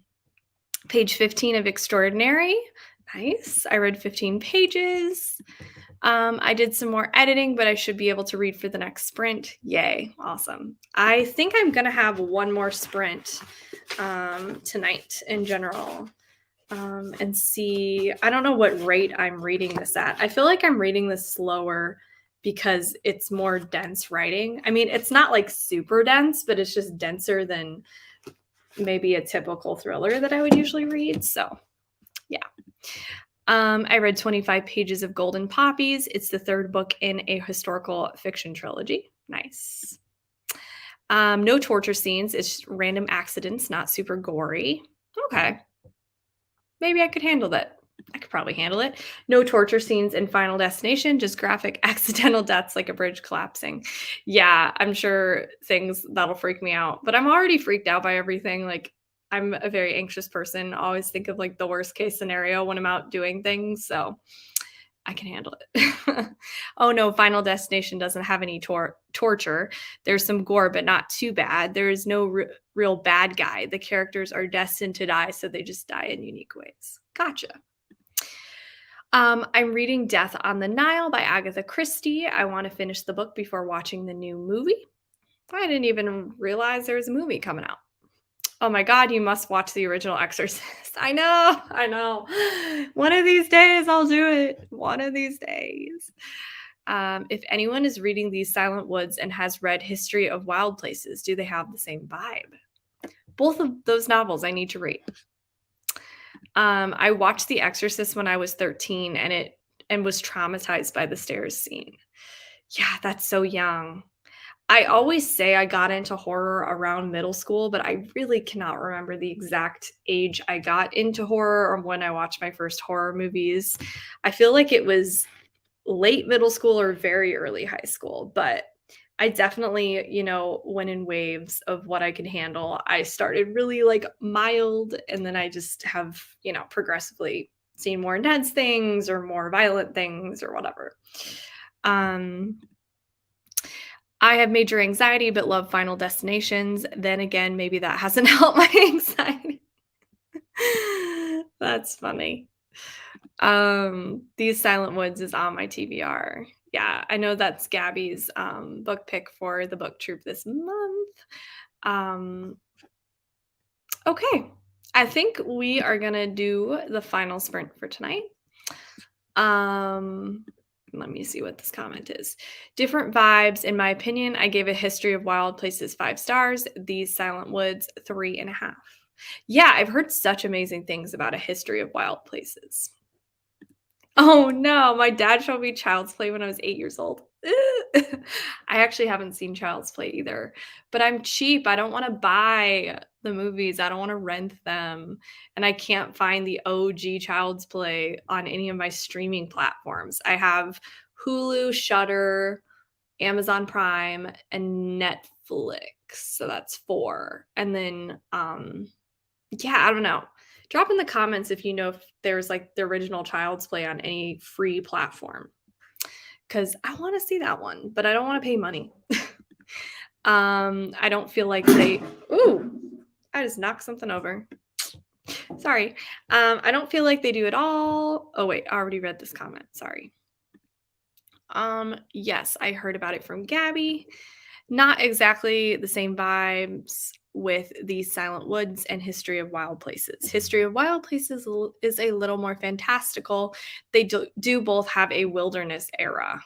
page 15 of Extraordinary. Nice. I read 15 pages. I did some more editing, but I should be able to read for the next sprint. Yay. Awesome. I think I'm going to have one more sprint tonight in general and see. I don't know what rate I'm reading this at. I feel like I'm reading this slower because it's more dense writing. I mean, it's not like super dense, but it's just denser than maybe a typical thriller that I would usually read. So, yeah. I read 25 pages of Golden Poppies. It's the third book in a historical fiction trilogy. Nice. No torture scenes. It's just random accidents, not super gory. Okay. Maybe I could handle that. I could probably handle it. No torture scenes in Final Destination, just graphic accidental deaths like a bridge collapsing. Yeah, I'm sure things that'll freak me out, but I'm already freaked out by everything. Like, I'm a very anxious person. I always think of like the worst case scenario when I'm out doing things. So I can handle it. Oh no, Final Destination doesn't have any torture. There's some gore, but not too bad. There is no real bad guy. The characters are destined to die, so they just die in unique ways. Gotcha. I'm reading Death on the Nile by Agatha Christie. I want to finish the book before watching the new movie. I didn't even realize there was a movie coming out. Oh my God, you must watch the original Exorcist. I know. One of these days I'll do it. One of these days. If anyone is reading These Silent Woods and has read History of Wild Places, do they have the same vibe? Both of those novels I need to read. I watched The Exorcist when I was 13 and was traumatized by the stairs scene. Yeah, that's so young. I always say I got into horror around middle school, but I really cannot remember the exact age I got into horror or when I watched my first horror movies. I feel like it was late middle school or very early high school, but I definitely, went in waves of what I could handle. I started really like mild, and then I just have, progressively seen more intense things or more violent things or whatever. I have major anxiety, but love Final Destinations. Then again, maybe that hasn't helped my anxiety. That's funny. These Silent Woods is on my TBR. Yeah, I know that's Gabby's book pick for the book troop this month. Okay, I think we are gonna do the final sprint for tonight. Let me see what this comment is. Different vibes. In my opinion, I gave A History of Wild Places 5 stars. These Silent Woods 3.5. Yeah, I've heard such amazing things about A History of Wild Places. Oh no, my dad showed me Child's Play when I was 8 years old. I actually haven't seen Child's Play either, but I'm cheap. I don't want to buy the movies. I don't wanna rent them, and I can't find the OG Child's Play on any of my streaming platforms. I have Hulu, Shudder, Amazon Prime, and Netflix, so that's 4, and then, yeah, I don't know. Drop in the comments if you know if there's, like, the original Child's Play on any free platform, because I wanna see that one, but I don't wanna pay money. I don't feel like they Ooh, I just knocked something over. Sorry. I don't feel like they do it all. Oh, wait, I already read this comment, sorry. Yes, I heard about it from Gabby. Not exactly the same vibes with the Silent Woods and History of Wild Places. History of Wild Places is a little more fantastical. They do both have a wilderness era.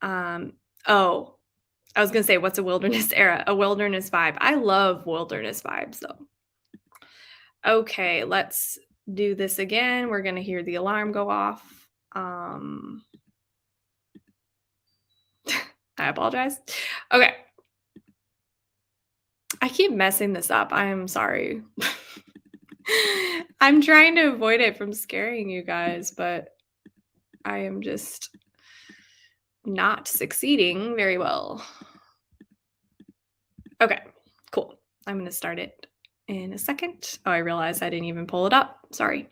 Oh, I was gonna say, what's a wilderness era? A wilderness vibe. I love wilderness vibes though. Okay, let's do this again. We're gonna hear the alarm go off. I apologize. Okay. I keep messing this up. I am sorry. I'm trying to avoid it from scaring you guys, but I am just not succeeding very well. Okay, cool. I'm going to start it in a second. Oh, I realized I didn't even pull it up. Sorry.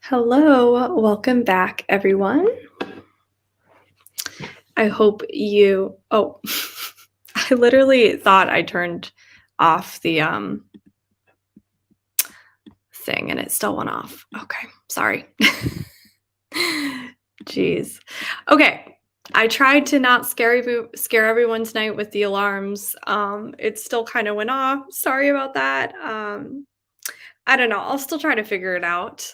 Hello, welcome back, everyone. I hope you. Oh, I literally thought I turned off the thing and it still went off. Okay, sorry. Jeez. Okay, I tried to not scare everyone tonight with the alarms. It still kind of went off. Sorry about that. I don't know. I'll still try to figure it out.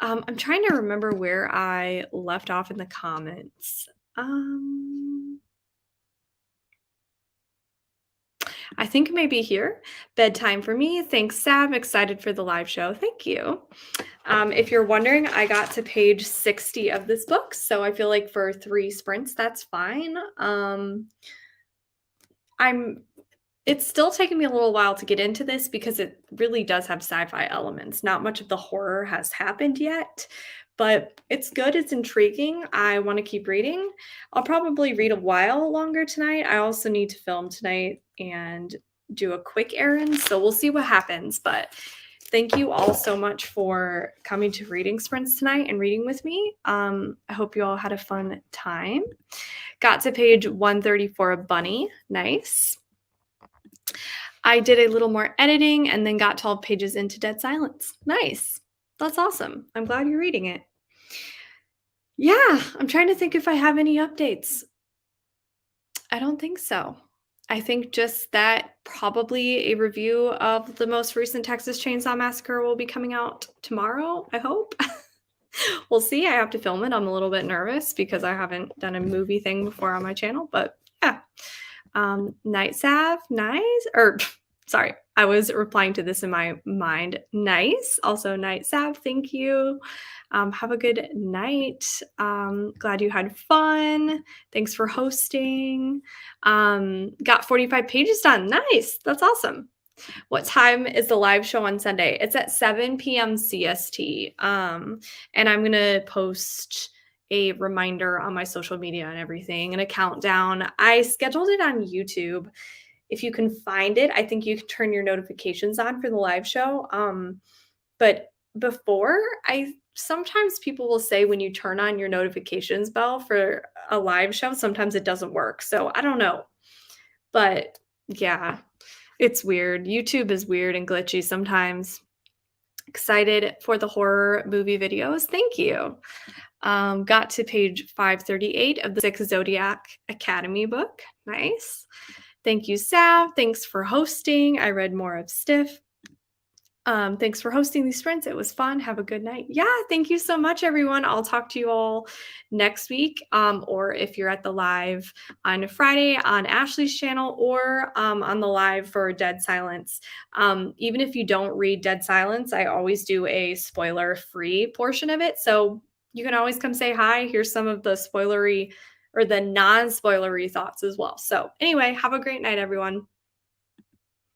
I'm trying to remember where I left off in the comments. Um, I think maybe here. Bedtime for me. Thanks, Sav. Excited for the live show. Thank you. If you're wondering, I got to page 60 of this book. So I feel like for 3 sprints, that's fine. I'm It's still taking me a little while to get into this because it really does have sci-fi elements. Not much of the horror has happened yet, but it's good, it's intriguing. I wanna keep reading. I'll probably read a while longer tonight. I also need to film tonight and do a quick errand, so we'll see what happens, but thank you all so much for coming to reading sprints tonight and reading with me. I hope you all had a fun time. Got to page 134 of Bunny. Nice. I did a little more editing and then got 12 pages into Dead Silence. Nice. That's awesome. I'm glad you're reading it. Yeah, I'm trying to think if I have any updates. I don't think so. I think just that probably a review of the most recent Texas Chainsaw Massacre will be coming out tomorrow, I hope. We'll see. I have to film it. I'm a little bit nervous because I haven't done a movie thing before on my channel, but yeah. Night Sav, nice. Or sorry, I was replying to this in my mind. Nice. Also, Night Sav, thank you. Have a good night. Glad you had fun. Thanks for hosting. Got 45 pages done. Nice. That's awesome. What time is the live show on Sunday? It's at 7 p.m. CST. And I'm going to post a reminder on my social media and everything and a countdown. I scheduled it on YouTube. If you can find it, I think you can turn your notifications on for the live show. But before, I sometimes people will say when you turn on your notifications bell for a live show, sometimes it doesn't work. So I don't know. But yeah, it's weird. YouTube is weird and glitchy sometimes. Excited for the horror movie videos. Thank you. Got to page 538 of the 6 Zodiac Academy book. Nice. Thank you, Sav. Thanks for hosting. I read more of Stiff. Thanks for hosting these sprints. It was fun. Have a good night. Yeah, thank you so much, everyone. I'll talk to you all next week. Or if you're at the live on a Friday on Ashley's channel or on the live for Dead Silence. Even if you don't read Dead Silence, I always do a spoiler-free portion of it. So you can always come say hi. Here's some of the spoilery or the non-spoilery thoughts as well. So anyway, have a great night, everyone.